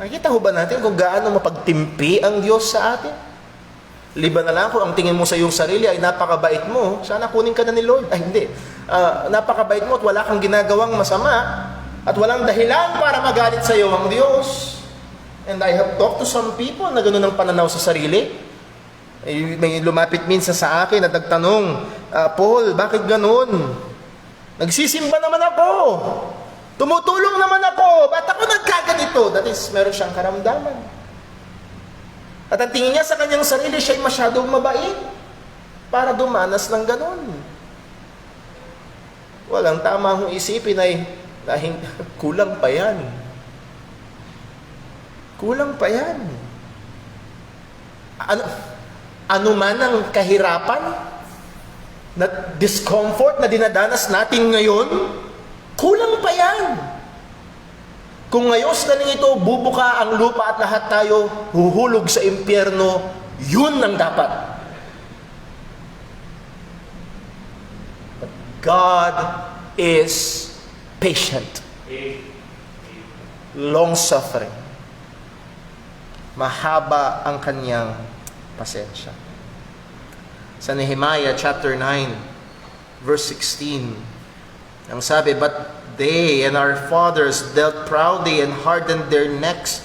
Nakikita ho ba natin kung gaano mapagtimpi ang Diyos sa atin? Liban na lang kung ang tingin mo sa iyong sarili ay napakabait mo, sana kunin ka na ni Lord. Ay hindi, napakabait mo at wala kang ginagawang masama at walang dahilan para magalit sa iyo ang Diyos. And I have talked to some people na gano'n ang pananaw sa sarili. May lumapit minsan sa akin at nagtanong, Paul, bakit gano'n? Nagsisimba naman ako. Tumutulong naman ako. Ba't ako nagkaganito? That is, meron siyang karamdaman. At ang tingin niya sa kanyang sarili, siya'y masyadong mabait para dumanas ng ganon. Walang tama akong isipin ay dahil kulang pa yan. Kulang pa yan. Ano man ang kahirapan, na discomfort na dinadanas natin ngayon, kulang pa yan. Kung ngayos na ito, bubuka ang lupa at lahat tayo huhulog sa impyerno, yun ang dapat. But God is patient. Long-suffering. Mahaba ang kanyang pasensya. Sa Nehemiah chapter 9 verse 16, ang sabi, But they and our fathers dealt proudly and hardened their necks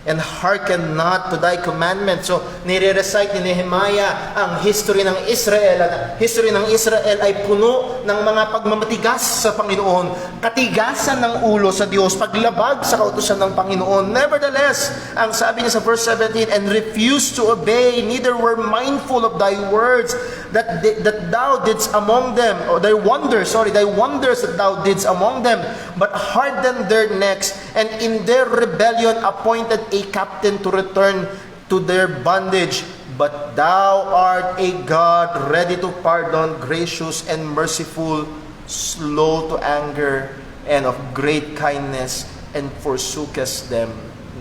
and hearkened not to thy commandment. So, nire-recite ni Nehemiah ang history ng Israel. At history ng Israel ay puno ng mga pagmamatigas sa Panginoon, katigasan ng ulo sa Diyos, paglabag sa kautusan ng Panginoon. Nevertheless, ang sabi niya sa verse 17, And refused to obey, neither were mindful of thy words, that thou didst among them, or thy wonders that thou didst among them, but hardened their necks, and in their rebellion appointed a captain to return to their bondage. But thou art a God ready to pardon, gracious and merciful, slow to anger, and of great kindness, and forsookest them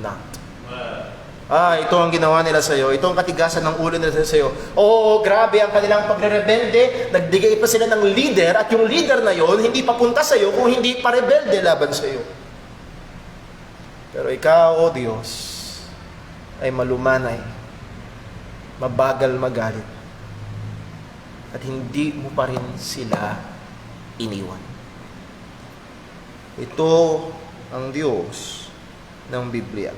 not. Ito ang ginawa nila sa iyo. Ito ang katigasan ng ulo nila sa iyo. Oo, grabe ang kanilang pagre-rebelde. Nagdigay pa sila ng leader, at yung leader na yon hindi papunta sa iyo kung hindi pa rebelde laban sa iyo. Pero ikaw, O Diyos, ay malumanay, mabagal magalit, at hindi mo pa rin sila iniwan. Ito ang Diyos ng Biblia.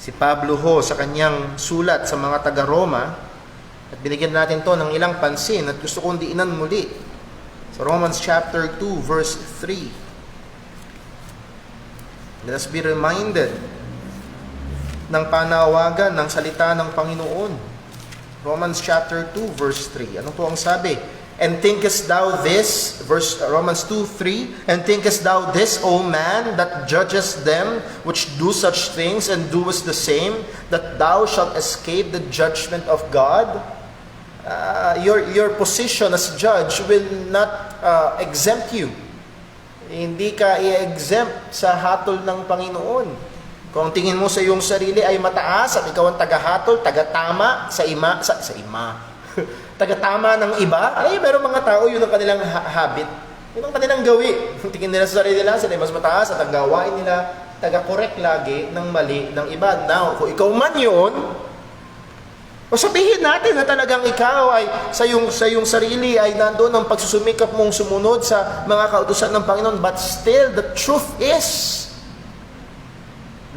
Si Pablo ho sa kanyang sulat sa mga taga-Roma, at binigyan natin to ng ilang pansin at gusto kong diinan muli. Sa Romans chapter 2 verse 3. Let us be reminded ng panawagan ng salita ng Panginoon. Romans chapter 2 verse 3. Ano po ang sabi? And thinkest thou this, Romans 2:3, and thinkest thou this, O man, that judgest them which do such things, and doest the same, that thou shalt escape the judgment of God? Your position as judge will not exempt you. Hindi ka i-exempt sa hatol ng Panginoon. Kung tingin mo sa iyong sarili ay mataas at ikaw ang taga-hatol, taga-tama taga-tama ng iba, ay meron mga tao, yun ang kanilang habit. Yun ang kanilang gawi. Tingin nila sa sarili nila, sila mas mataas at ang gawain nila, taga-correct lagi ng mali ng iba. Now, kung ikaw man yun, o sabihin natin na talagang ikaw ay sa iyong sarili ay nandoon ang pagsusumikap mong sumunod sa mga kautusan ng Panginoon, but still, the truth is,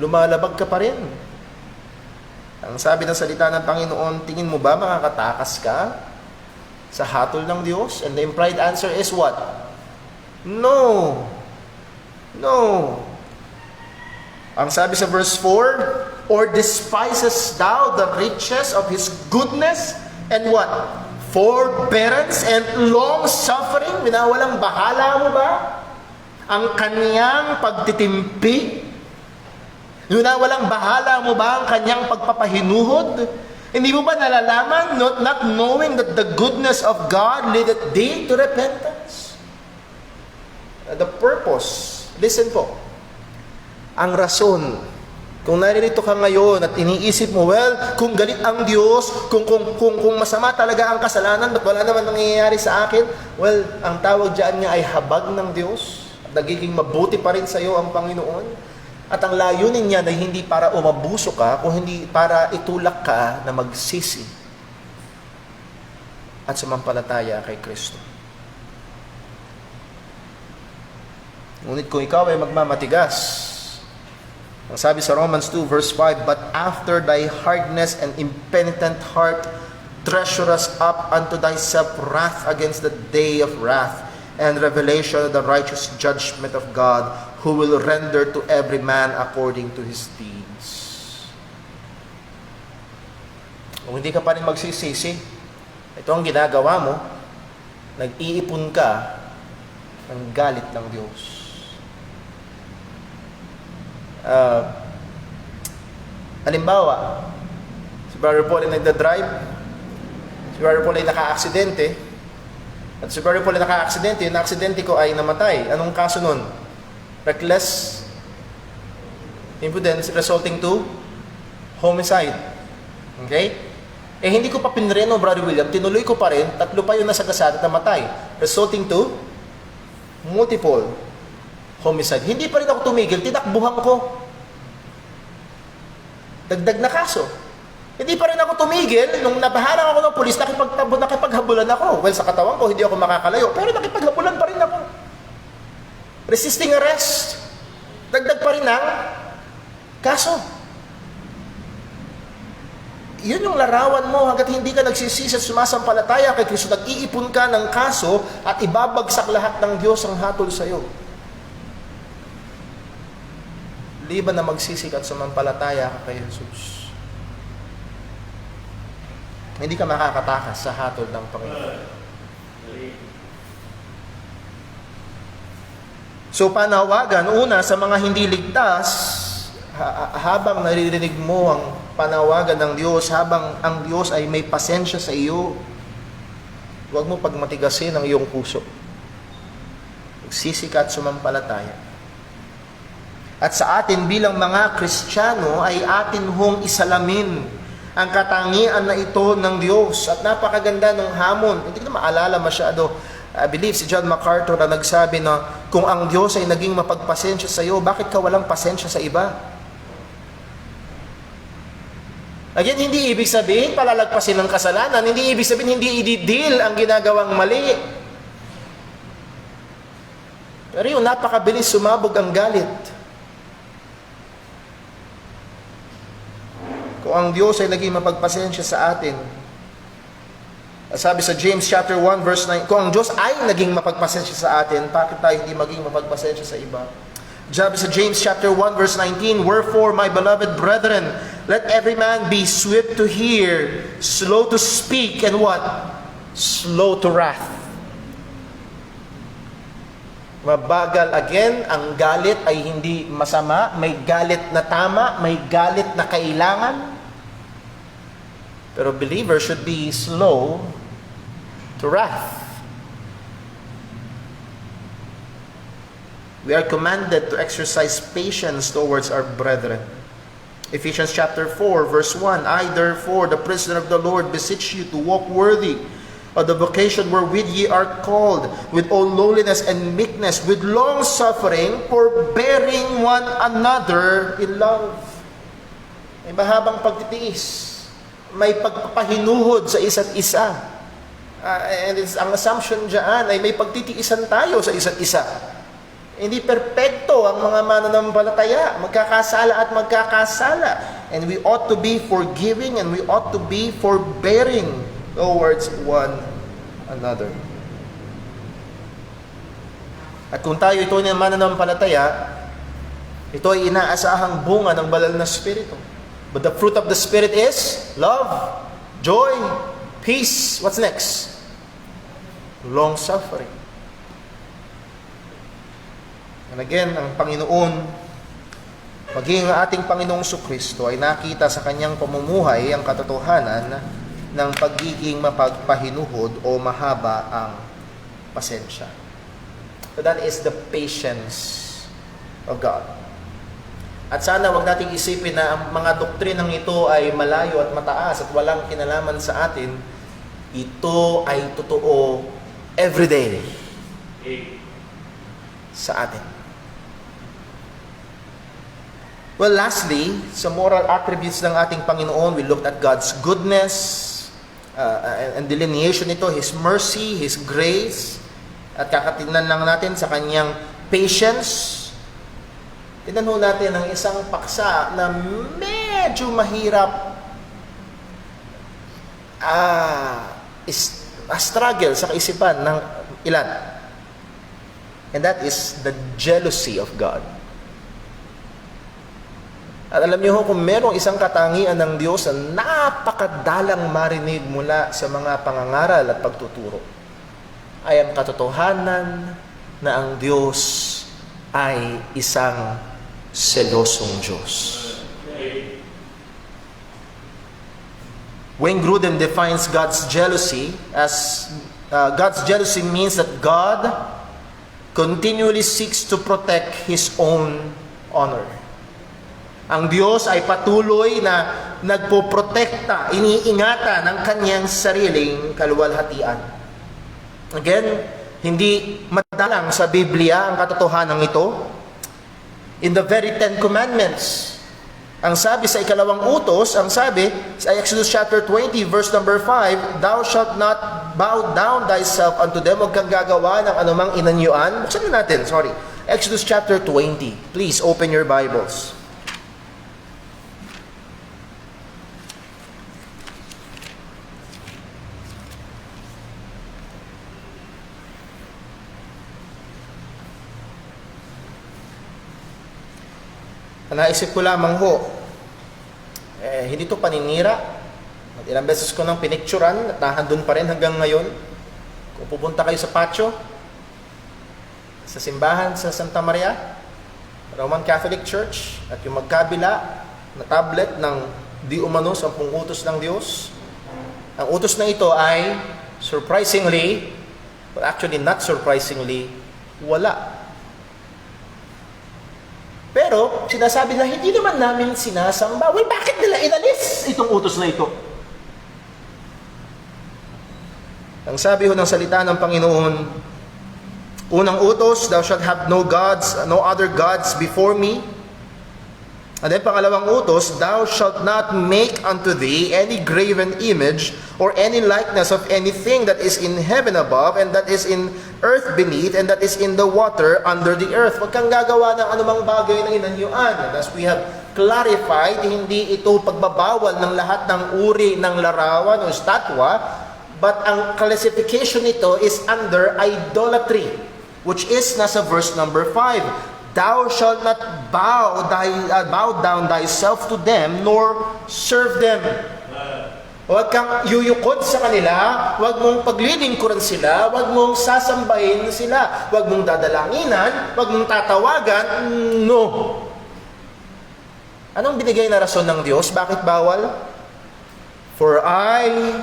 lumalabag ka pa rin. Ang sabi ng salita ng Panginoon, tingin mo ba makakatakas ka sa hatol ng Diyos? And the implied answer is what? No. No. Ang sabi sa verse 4, or despisest thou the riches of His goodness and what? Forbearance and long-suffering? Winawalang bahala mo ba ang kaniyang pagtitimpi? Walang bahala mo ba ang kanyang pagpapahinuhod? Hindi mo ba nalalaman, not knowing that the goodness of God leadeth thee to repentance? The purpose, listen po, ang rason, kung naririto ka ngayon at iniisip mo, well, kung galit ang Diyos, kung masama talaga ang kasalanan, at wala naman nangyayari sa akin, well, ang tawag dyan niya ay habag ng Diyos, at nagiging mabuti pa rin sa iyo ang Panginoon. At ang layunin niya na hindi para umabuso ka, kung hindi para itulak ka na magsisi at sumampalataya kay Kristo. Ngunit kung ikaw ay magmamatigas, ang sabi sa Romans 2 verse 5, but after thy hardness and impenitent heart, treasure us up unto thyself wrath against the day of wrath, and revelation of the righteous judgment of God, who will render to every man according to his deeds. Kung hindi ka pa rin magsisisi, ito ang ginagawa mo, nag-iipon ka ng galit ng Diyos. Halimbawa, si Brother Paul ay nagdadrive, si Brother Paul ay naka-aksidente, at si Brother Paul ay naka-aksidente, yung aksidente ko ay namatay. Anong kaso nun? Reckless imprudence resulting to homicide. Okay? Eh hindi ko pa pinreno, Brother William, tinuloy ko pa rin, 3 pa yung nasagasat at namatay. Resulting to multiple homicide. Hindi pa rin ako tumigil, tinakbuhan ko. Dagdag na kaso. Hindi pa rin ako tumigil, nung nabaharang ako ng pulis, nakipaghabulan ako. Well, sa katawan ko, hindi ako makakalayo, pero nakipaghabulan pa rin ako. Resisting arrest. Dagdag pa rin ang kaso. Yun yung larawan mo hanggat hindi ka nagsisisi at sumasampalataya kay Kristo, nag-iipon ka ng kaso at ibabagsak lahat ng Diyos ang hatol sa iyo. Liban na magsisi ka at sumampalataya ka kay Jesus. Hindi ka makakatakas sa hatol ng Panginoon. So panawagan, una sa mga hindi ligtas, habang naririnig mo ang panawagan ng Diyos, habang ang Diyos ay may pasensya sa iyo, huwag mo pagmatigasin ang iyong puso. Magsisi ka at sumampalataya. At sa atin bilang mga Kristiyano ay atin hong isalamin ang katangian na ito ng Diyos. At napakaganda ng hamon. Hindi ko na maalala masyado. I believe si John MacArthur na nagsabi na kung ang Diyos ay naging mapagpasensya sa iyo, bakit ka walang pasensya sa iba? Again, hindi ibig sabihin palalagpasin ng kasalanan. Hindi ibig sabihin hindi i-deal ang ginagawang mali. Pero yun, napakabilis sumabog ang galit. Kung ang Diyos ay naging mapagpasensya sa atin, sabi sa James chapter 1 verse 9, kung ang Diyos ay naging mapagpasensya sa atin, bakit tayo hindi maging mapagpasensya sa iba? Sabi sa James chapter 1 verse 19, wherefore, my beloved brethren, let every man be swift to hear, slow to speak, and what? Slow to wrath. Mabagal again, ang galit ay hindi masama, may galit na tama, may galit na kailangan. Pero believers should be slow to wrath. We are commanded to exercise patience towards our brethren. Ephesians chapter 4 verse 1, I therefore, the prisoner of the Lord, beseech you to walk worthy of the vocation wherewith ye are called, with all lowliness and meekness, with long suffering, forbearing one another in love. May mahabang pagtitiis, may pagpapahinuhod sa isa't isa. And ang assumption dyan ay may pagtitiisan tayo sa isa't isa. Hindi perpekto ang mga mananampalataya, magkakasala at magkakasala. And we ought to be forgiving and we ought to be forbearing towards one another. At kung tayo ito na mananampalataya, ito ay inaasahang bunga ng banal na Espiritu. But the fruit of the Spirit is love, joy, peace. What's next? Long suffering. And again, ang Panginoon, maging ang ating Panginoong Kristo ay nakita sa kanyang pamumuhay ang katotohanan ng pagiging mapagpahinuhod o mahaba ang pasensya. So that is the patience of God. At sana wag nating isipin na ang mga doktrinang ito ay malayo at mataas at walang kinalaman sa atin. Ito ay totoo everyday sa atin. Well, lastly, sa moral attributes ng ating Panginoon, we looked at God's goodness and delineation nito, His mercy, His grace, at kakatingnan lang natin sa kanyang patience. Tignan ho natin ang isang paksa na medyo mahirap struggle sa kaisipan ng ilan. And that is the jealousy of God. At alam niyo ho, kung merong isang katangian ng Diyos na napakadalang marinig mula sa mga pangangaral at pagtuturo, ay ang katotohanan na ang Diyos ay isang selosong Diyos. Wayne Grudem defines God's jealousy as God's jealousy means that God continually seeks to protect His own honor. Ang Diyos ay patuloy na nagpoprotekta, iniingatan ng kanyang sariling kaluwalhatian. Again, hindi madalang sa Biblia ang katotohanan ito. In the very 10 Commandments, ang sabi sa ikalawang utos, ang sabi sa Exodus chapter 20 verse number 5, thou shalt not bow down thyself unto them. Huwag kang gagawa ng anumang inanyuan. Buksan natin, Exodus chapter 20. Please open your Bibles. Naisip ko lamang ho, hindi to paninira, At ilang beses ko nang pinicturan at nahandun pa rin hanggang ngayon. Kung pupunta kayo sa patio, sa simbahan sa Santa Maria, Roman Catholic Church, at yung magkabila na tablet ng di umano 10 utos ng Diyos, ang utos na ito ay surprisingly, but actually not surprisingly, wala. Pero sinasabi na hindi naman namin sinasamba. Well, bakit nila inalis itong utos na ito? Ang sabi ho ng salita ng Panginoon, unang utos, thou shalt have no gods, no other gods before me. And then pangalawang utos, thou shalt not make unto thee any graven image or any likeness of anything that is in heaven above and that is in earth beneath and that is in the water under the earth. Huwag kang gagawa ng anumang bagay na inanyuan. As we have clarified, hindi ito pagbabawal ng lahat ng uri ng larawan o estatwa, but ang classification nito is under idolatry, which is nasa verse number 5. Thou shalt not bow down thyself to them, nor serve them. Huwag kang yuyukod sa kanila, huwag mong paglilingkuran sila, huwag mong sasambahin sila, huwag mong dadalanginan, huwag mong tatawagan, no. Anong binigay na rason ng Diyos? Bakit bawal? For I,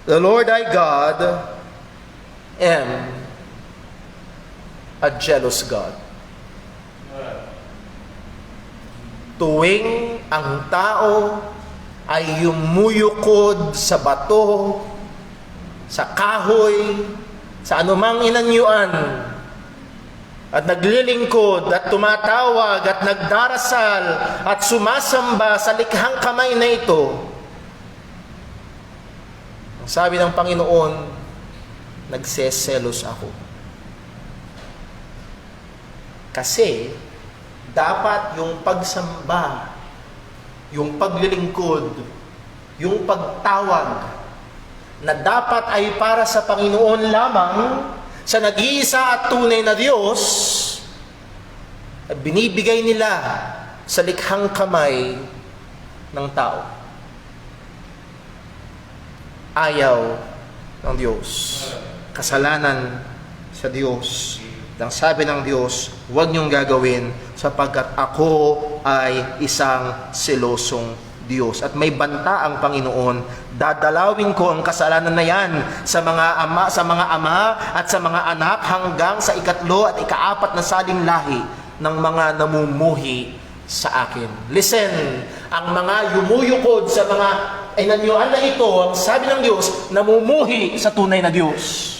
the Lord thy God, am a jealous God. Tuwing ang tao ay yumuyukod sa bato, sa kahoy, sa anumang inanyuan, at naglilingkod, at tumatawag, at nagdarasal, at sumasamba sa likhang kamay na ito, ang sabi ng Panginoon, nagseselos ako. Kasi, dapat yung pagsamba, yung paglilingkod, yung pagtawag, na dapat ay para sa Panginoon lamang, sa nag-iisa at tunay na Diyos, at binibigay nila sa likhang kamay ng tao. Ayaw ng Diyos. Kasalanan sa Diyos. Ang sabi ng Diyos, huwag niyong gagawin sapagkat ako ay isang selosong Diyos. At may banta ang Panginoon, dadalawin ko ang kasalanan na yan sa mga ama at sa mga anak hanggang sa 3 at 4 na saling lahi ng mga namumuhi sa akin. Listen, ang mga yumuyukod sa mga inanyuan na ito, ang sabi ng Diyos, namumuhi sa tunay na Diyos.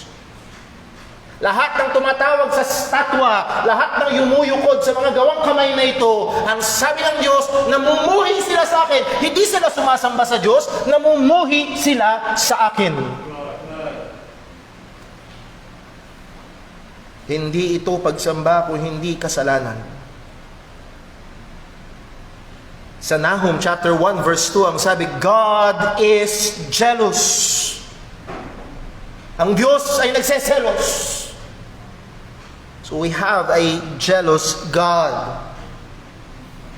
Lahat ng tumatawag sa statwa, lahat ng yumuyukod sa mga gawang kamay na ito, ang sabi ng Diyos, namumuhi sila sa akin. Hindi sila sumasamba sa Diyos, namumuhi sila sa akin. Hindi ito pagsamba kung hindi kasalanan. Sa Nahum chapter 1 verse 2, ang sabi, God is jealous. Ang Diyos ay nagseselos. So we have a jealous God.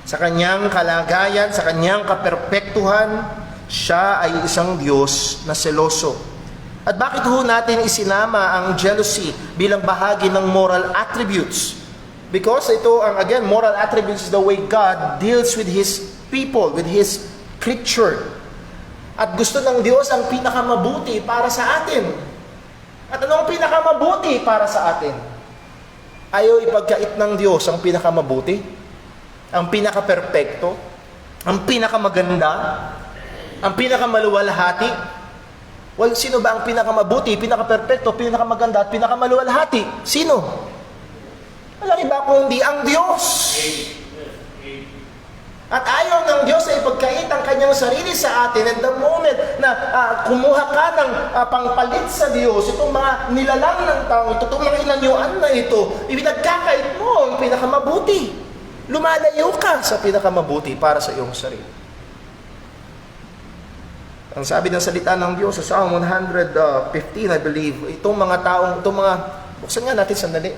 Sa kanyang kalagayan, sa kanyang kaperpektuhan, siya ay isang Diyos na seloso. At bakit ho natin isinama ang jealousy bilang bahagi ng moral attributes? Because ito, again, moral attributes is the way God deals with His people, with His creature. At gusto ng Diyos ang pinakamabuti para sa atin. At ano ang pinakamabuti para sa atin? Ayaw ipagkait ng Diyos ang pinakamabuti, ang pinakaperpekto, ang pinakamaganda, ang pinakamaluwalhati. Well, sino ba ang pinakamabuti, pinakaperpekto, pinakamaganda at pinakamaluwalhati? Sino? Walang iba kundi ang Diyos. At ayaw ng Diyos na ipagkait ang kanyang sarili sa atin. At the moment na kumuha ka ng pangpalit sa Diyos, itong mga nilalang ng tao, itong mga inanyuan na ito, ipinagkakait mo ang pinakamabuti. Lumalayo ka sa pinakamabuti para sa iyong sarili. Ang sabi ng salita ng Diyos sa Psalm 115, I believe, itong mga taong, buksan nga natin sandali.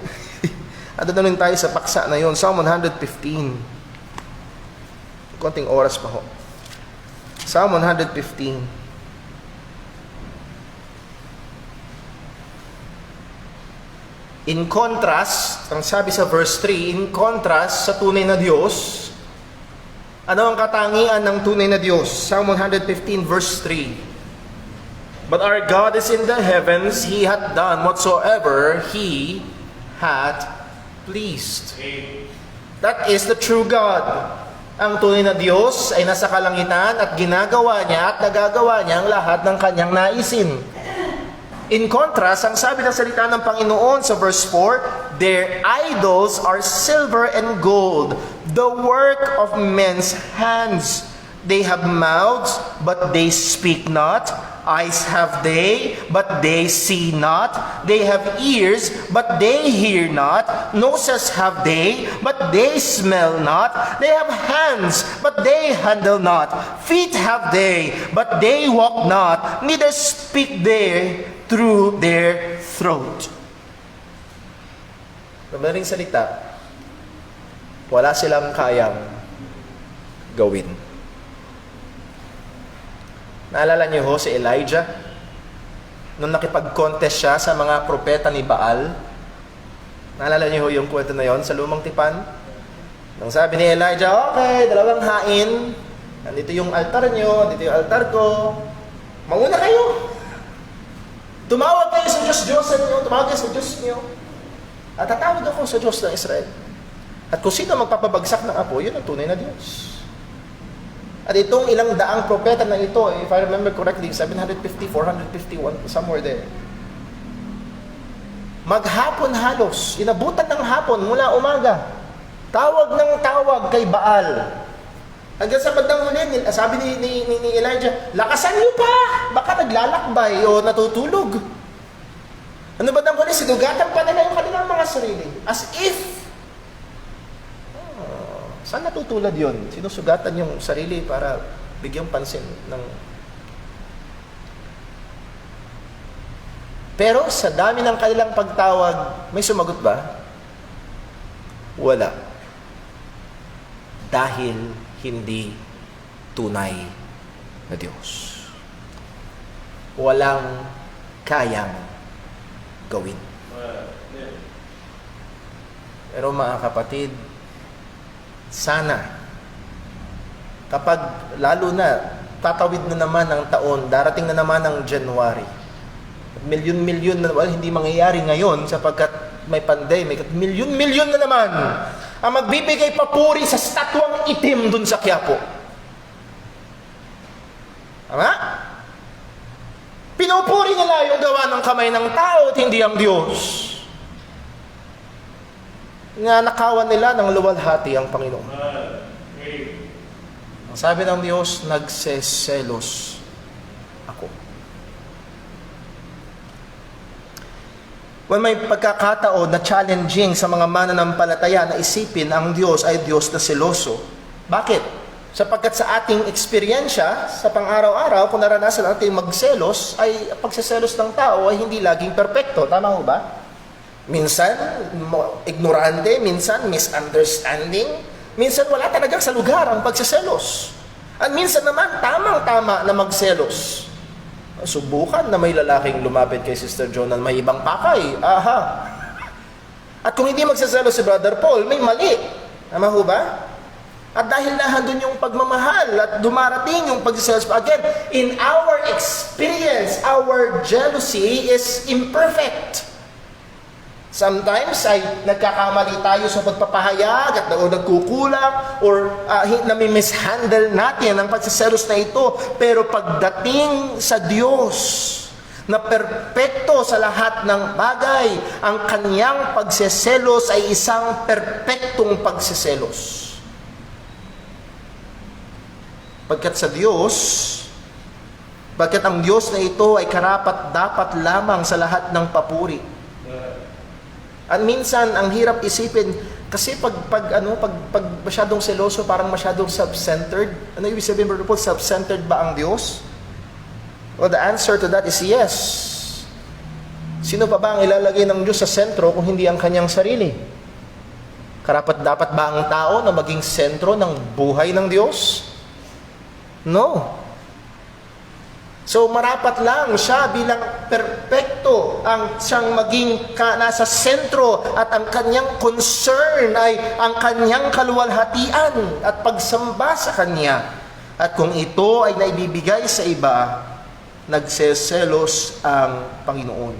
Ano na rin tayo sa paksa na yon, Psalm 115. Konting oras pa ho. Psalm 115. In contrast, ang sabi sa verse 3, in contrast sa tunay na Diyos, ano ang katangian ng tunay na Diyos? Psalm 115 verse 3. But our God is in the heavens, He hath done whatsoever He hath pleased. That is the true God. Ang tunay na Diyos ay nasa kalangitan at ginagawa niya at nagagawa niya ang lahat ng kanyang naisin. In contrast, ang sabi ng salita ng Panginoon sa verse 4, their idols are silver and gold, the work of men's hands. They have mouths, but they speak not. Eyes have they, but they see not. They have ears, but they hear not. Noses have they, but they smell not. They have hands, but they handle not. Feet have they, but they walk not. Neither speak they through their throat. Sa madaling salita, wala silang kayang gawin. Naalala niyo ho si Elijah? Nung nakipag-contest siya sa mga propeta ni Baal. Naalala niyo ho yung kwento na yon sa Lumang Tipan? Nung sabi ni Elijah, okay, dalawang hain. Nandito yung altar niyo, dito yung altar ko. Mauna kayo. Tumawag kayo sa Diyos-Diyosan niyo, tumawag kayo sa Diyos niyo. At tatawag ako sa Diyos ng Israel. At kung sino magpapabagsak ng apo, yun ang tunay na Diyos. At itong ilang daang propeta na ito, if I remember correctly, 750, 451, somewhere there. Maghapon halos, inabutan ng hapon mula umaga. Tawag ng tawag kay Baal. Hanggang sa bandang huli, sabi ni Elijah, lakasan niyo pa! Baka naglalakbay o natutulog. Ano ba nang huli? Sinugatan pa nila yung kanilang mga sarili. As if, saan natutulad yun? Sinusugatan yung sarili para bigyang pansin ng... Pero sa dami ng kanilang pagtawag, may sumagot ba? Wala. Dahil hindi tunay na Diyos. Walang kayang gawin. Pero mga kapatid, sana, kapag lalo na, tatawid na naman ang taon, darating na naman ang January. Milyon-milyon na, well, hindi mangyayari ngayon sapagkat may pandemic, at milyon-milyon na naman ang magbibigay papuri sa statwang itim dun sa Quiapo. Tama? Pinupuri nila yung gawa ng kamay ng tao at hindi ang Diyos. Nga nakawan nila ng luwalhati ang Panginoon. Ang sabi ng Diyos, nagseselos ako. When may pagkakataon na challenging sa mga mananampalataya na isipin ang Diyos ay Diyos na seloso. Bakit? Sapagkat sa ating eksperyensya, sa pang-araw-araw, kung naranasan natin magselos, ay pagseselos ng tao ay hindi laging perpekto. Tama ho ba? Minsan, ignorante, minsan, misunderstanding, minsan wala talagang sa lugar ang pagseselos. At minsan naman, tamang-tama na magselos. Subukan na may lalaking lumapit kay Sister Joan na may ibang pakay. Aha! At kung hindi magseselos si Brother Paul, may mali. Tama ho ba? At dahil nahandun yung pagmamahal at dumarating yung pagseselos. Again, in our experience, our jealousy is imperfect. Sometimes ay nagkakamali tayo sa pagpapahayag at nagkukulang or nami-mishandle natin ang pagsiselos na ito. Pero pagdating sa Diyos na perpekto sa lahat ng bagay, ang kaniyang pagsiselos ay isang perpektong pagsiselos. Pagkat sa Diyos, pagkat ang Diyos na ito ay karapat-dapat lamang sa lahat ng papuri. At minsan ang hirap isipin kasi pag masyadong seloso, parang masyadong self-centered. Ano ibig sabihin, Brother Paul? Self-centered ba ang Diyos? Well, the answer to that is yes. Sino pa ba ang ilalagay ng Diyos sa sentro kung hindi ang kanyang sarili? Karapat-dapat ba ang tao na maging sentro ng buhay ng Diyos? No. So marapat lang siya bilang perpekto ang siyang maging nasa sentro at ang kanyang concern ay ang kanyang kaluwalhatian at pagsamba sa kanya. At kung ito ay naibibigay sa iba, nagseselos ang Panginoon.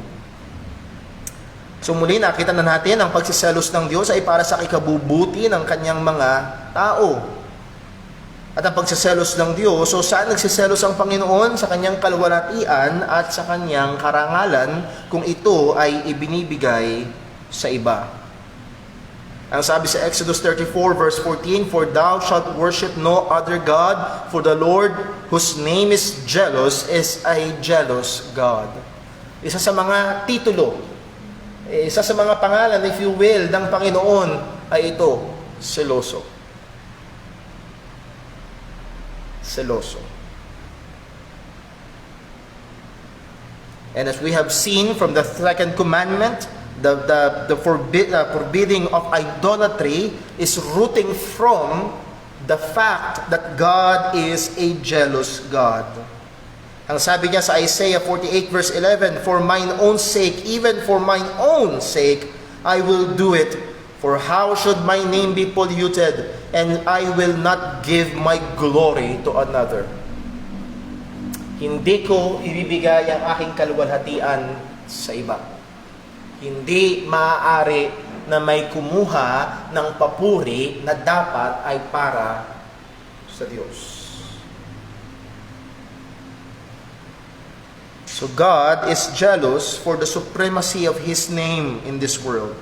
So muli nakita na natin ang pagsiselos ng Diyos ay para sa ikabubuti ng kanyang mga tao. At ang pagsiselos ng Diyos, so saan nagsiselos ang Panginoon? Sa kanyang kaluwalhatian at sa kanyang karangalan kung ito ay ibinibigay sa iba. Ang sabi sa Exodus 34 verse 14, "For thou shalt worship no other God, for the Lord whose name is jealous is a jealous God." Isa sa mga titulo, isa sa mga pangalan, if you will, ng Panginoon ay ito, seloso. Seloso. And as we have seen from the second commandment, the forbidding of idolatry is rooting from the fact that God is a jealous God. Ang sabi niya sa Isaiah 48 verse 11, "For mine own sake, even for mine own sake, I will do it. For how should my name be polluted? And I will not give my glory to another." Hindi ko ibibigay ang aking kaluwalhatian sa iba. Hindi maaari na may kumuha ng papuri na dapat ay para sa Diyos. So God is jealous for the supremacy of His name in this world.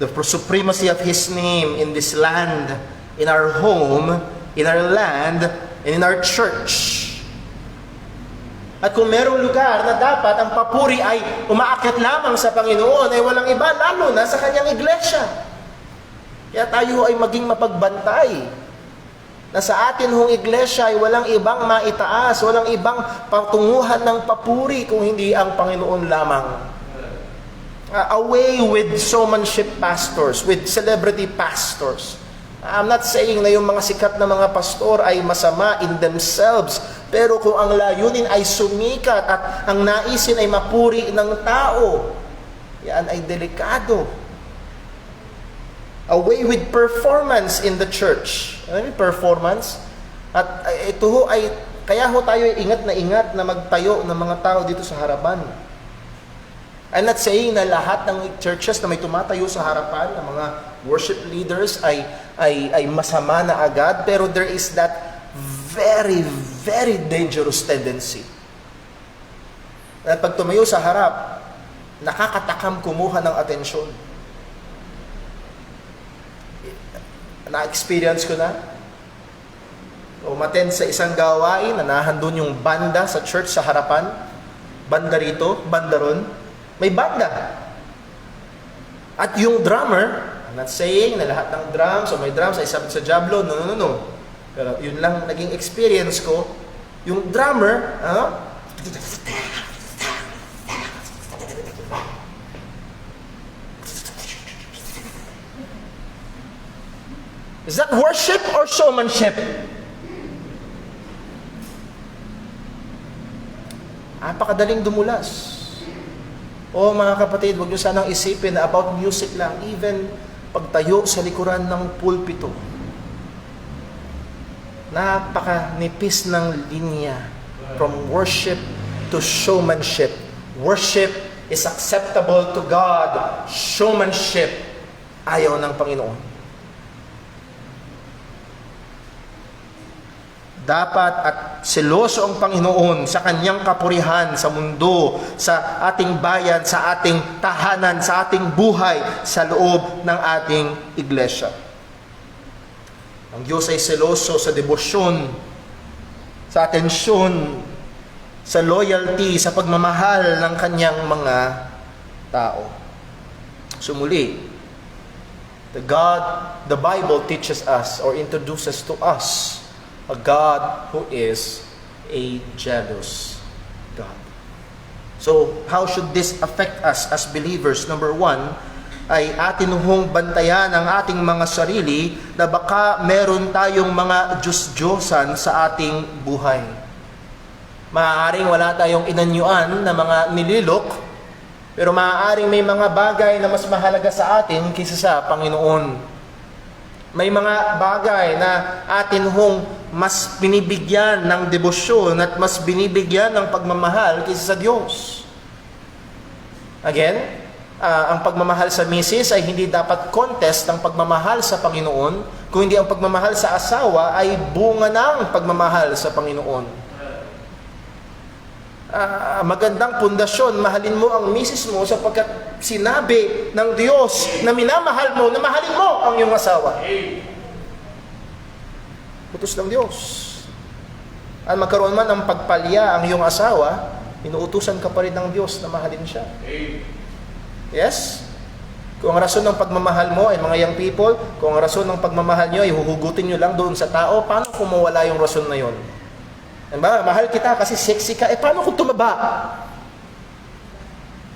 The supremacy of His name in this land, in our home, in our land, and in our church. At kung merong lugar na dapat ang papuri ay umaakyat lamang sa Panginoon, ay walang iba, lalo na sa Kanyang iglesia. Kaya tayo ay maging mapagbantay na sa atin hong iglesia ay walang ibang maitaas, walang ibang patunguhan ng papuri kung hindi ang Panginoon lamang. Away with showmanship pastors, with celebrity pastors. I'm not saying na yung mga sikat na mga pastor ay masama in themselves, pero kung ang layunin ay sumikat at ang naisin ay mapuri ng tao, yan ay delikado. Away with performance in the church. Ano yung performance? At ito ho ay, kaya ho tayo ingat na magtayo ng mga tao dito sa harapan. I'm not saying na lahat ng churches na may tumatayo sa harapan, ng mga worship leaders ay masama na agad, pero there is that very, very dangerous tendency. At pag tumayo sa harap, nakakatakam kumuha ng atensyon. Na-experience ko na. Umattend sa isang gawain, nanahan doon yung banda sa church sa harapan. Banda rito, banda ron. May banda. At yung drummer, I'm not saying na lahat ng drums o may drums ay sabit sa jablo, no. Pero yun lang naging experience ko. Yung drummer, is that worship or showmanship? Napakadaling dumulas. O mga kapatid, huwag niyo sanang isipin na about music lang. Even pagtayo sa likuran ng pulpito, napakanipis ng linya from worship to showmanship. Worship is acceptable to God. Showmanship, ayaw ng Panginoon. Dapat at seloso ang Panginoon sa kanyang kapurihan sa mundo, sa ating bayan, sa ating tahanan, sa ating buhay, sa loob ng ating iglesia. Ang Diyos ay seloso sa debosyon, sa atensyon, sa loyalty, sa pagmamahal ng kanyang mga tao. Sumuli, the Bible teaches us or introduces to us a God who is a jealous God. So, how should this affect us as believers? Number one, ay atin hong bantayan ang ating mga sarili na baka meron tayong mga Diyos-Diyosan sa ating buhay. Maaaring wala tayong inanyuan na mga nililok, pero maaaring may mga bagay na mas mahalaga sa atin kaysa sa Panginoon. May mga bagay na atin hong mas binibigyan ng debosyon at mas binibigyan ng pagmamahal kaysa sa Diyos. Again, ang pagmamahal sa misis ay hindi dapat contest ng pagmamahal sa Panginoon, kung hindi ang pagmamahal sa asawa ay bunga ng pagmamahal sa Panginoon. Magandang pundasyon, mahalin mo ang misis mo sapagkat sinabi ng Diyos na minamahal mo, na mahalin mo ang iyong asawa. Utos ng Diyos. At magkaroon man ng pagpalya ang iyong asawa, inuutusan ka pa rin ng Diyos na mahalin siya. Yes? Kung ang rason ng pagmamahal mo ay mga young people, kung ang rason ng pagmamahal nyo ay huhugutin nyo lang doon sa tao, paano kung mawala yung rason na yon? Diba? Mahal kita kasi sexy ka. Paano kung tumaba?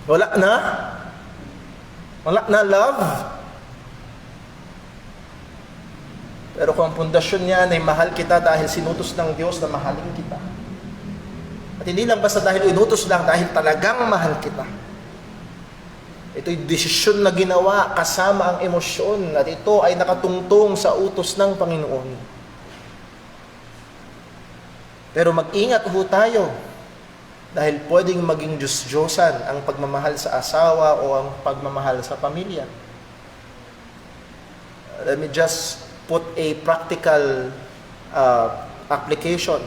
Wala na? Wala na love? Pero kung ang pundasyon niya ay mahal kita dahil sinutos ng Diyos na mahalin kita. At hindi lang basta dahil inutos lang, dahil talagang mahal kita. Ito'y desisyon na ginawa kasama ang emosyon at ito ay nakatungtong sa utos ng Panginoon. Pero mag-ingat ho tayo dahil pwedeng maging Diyos-Diyosan ang pagmamahal sa asawa o ang pagmamahal sa pamilya. Let me just put a practical application.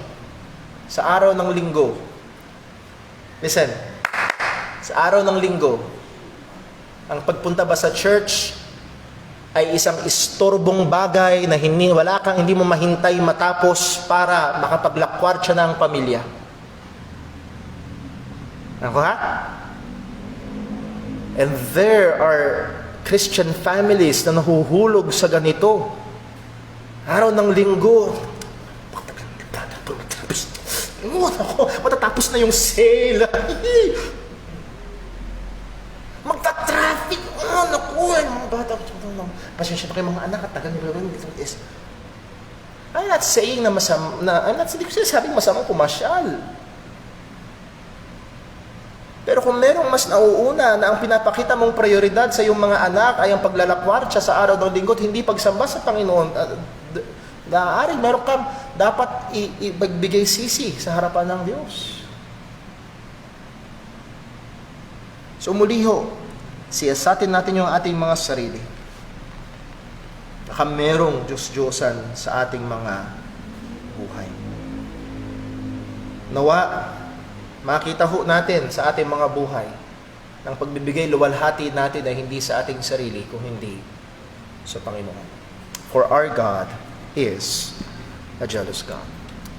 Sa araw ng linggo, listen, sa araw ng linggo, ang pagpunta ba sa church ay isang istorbong bagay na hindi mo mahintay matapos para makapaglakwar siya ng pamilya. Ako ha? And there are Christian families na nahuhulog sa ganito. Araw ng linggo, matatapos na yung sale. Magta-traffic. Naku, mga bata. Pasensya na kayo mga anak at tagal nila rin. I'm not saying na masama, hindi ko sinasabing masamang pumasyal. Pero kung merong mas nauuna na ang pinapakita mong prioridad sa iyong mga anak ay ang paglalakwar siya sa araw ng linggo at hindi pagsamba sa Panginoon, naaaring meron kang dapat ipagbigay sisi sa harapan ng Diyos. So muli ho, siyasatin natin yung ating mga sarili. Baka merong Diyos-Diyosan sa ating mga buhay. Nawa, makita ho natin sa ating mga buhay ng pagbibigay luwalhati natin ay hindi sa ating sarili, kung hindi sa Panginoon. For our God is a jealous God.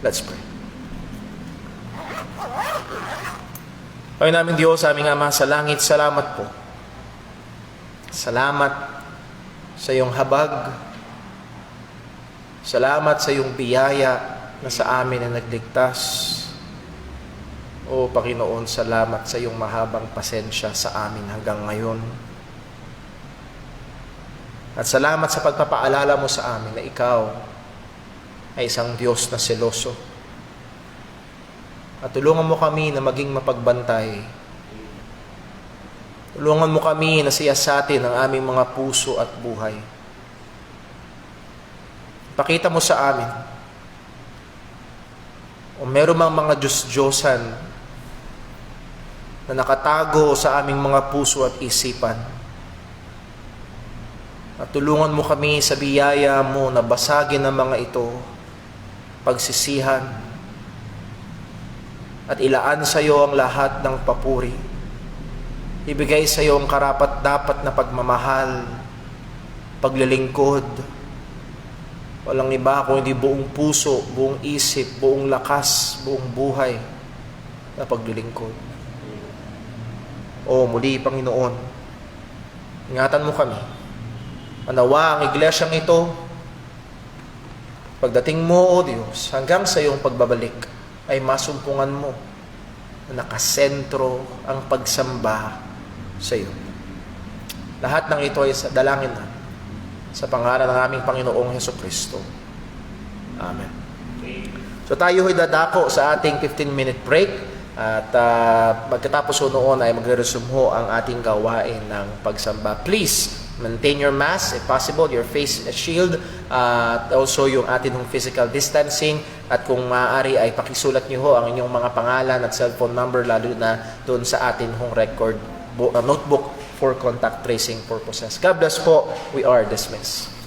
Let's pray. Panginoon namin Diyos, aming Ama sa langit, salamat po. Salamat sa iyong habag. Salamat sa iyong biyaya na sa amin na nagligtas. O Panginoon, salamat sa iyong mahabang pasensya sa amin hanggang ngayon. At salamat sa pagpapaalala mo sa amin na ikaw ay isang Diyos na seloso. At tulungan mo kami na maging mapagbantay. Tulungan mo kami na siyasatin ang aming mga puso at buhay. Pakita mo sa amin o meron mang mga Diyos-Diyosan na nakatago sa aming mga puso at isipan. At tulungan mo kami sa biyaya mo na basagin ang mga ito, pagsisihan, at ilaan sa iyo ang lahat ng papuri. Ibigay sa iyo ang karapat-dapat na pagmamahal, paglilingkod. Walang iba kung hindi buong puso, buong isip, buong lakas, buong buhay na paglilingkod. O muli, Panginoon, ingatan mo kami. Manawa ang iglesyang ito, pagdating mo, O Diyos, hanggang sa iyong pagbabalik, ay masumpungan mo na nakasentro ang pagsamba sa iyo. Lahat ng ito ay dalangin na sa pangalan ng aming Panginoong Hesukristo. Amen. So tayo ay dadako sa ating 15-minute break at pagkatapos ho noon ay magre-resume ho ang ating gawain ng pagsamba. Please maintain your mask, if possible, your face shield, at also yung atin hong physical distancing, at kung maaari ay pakisulat niyo ho ang inyong mga pangalan at cellphone number, lalo na doon sa atin hong record notebook for contact tracing purposes. God bless po. We are dismissed.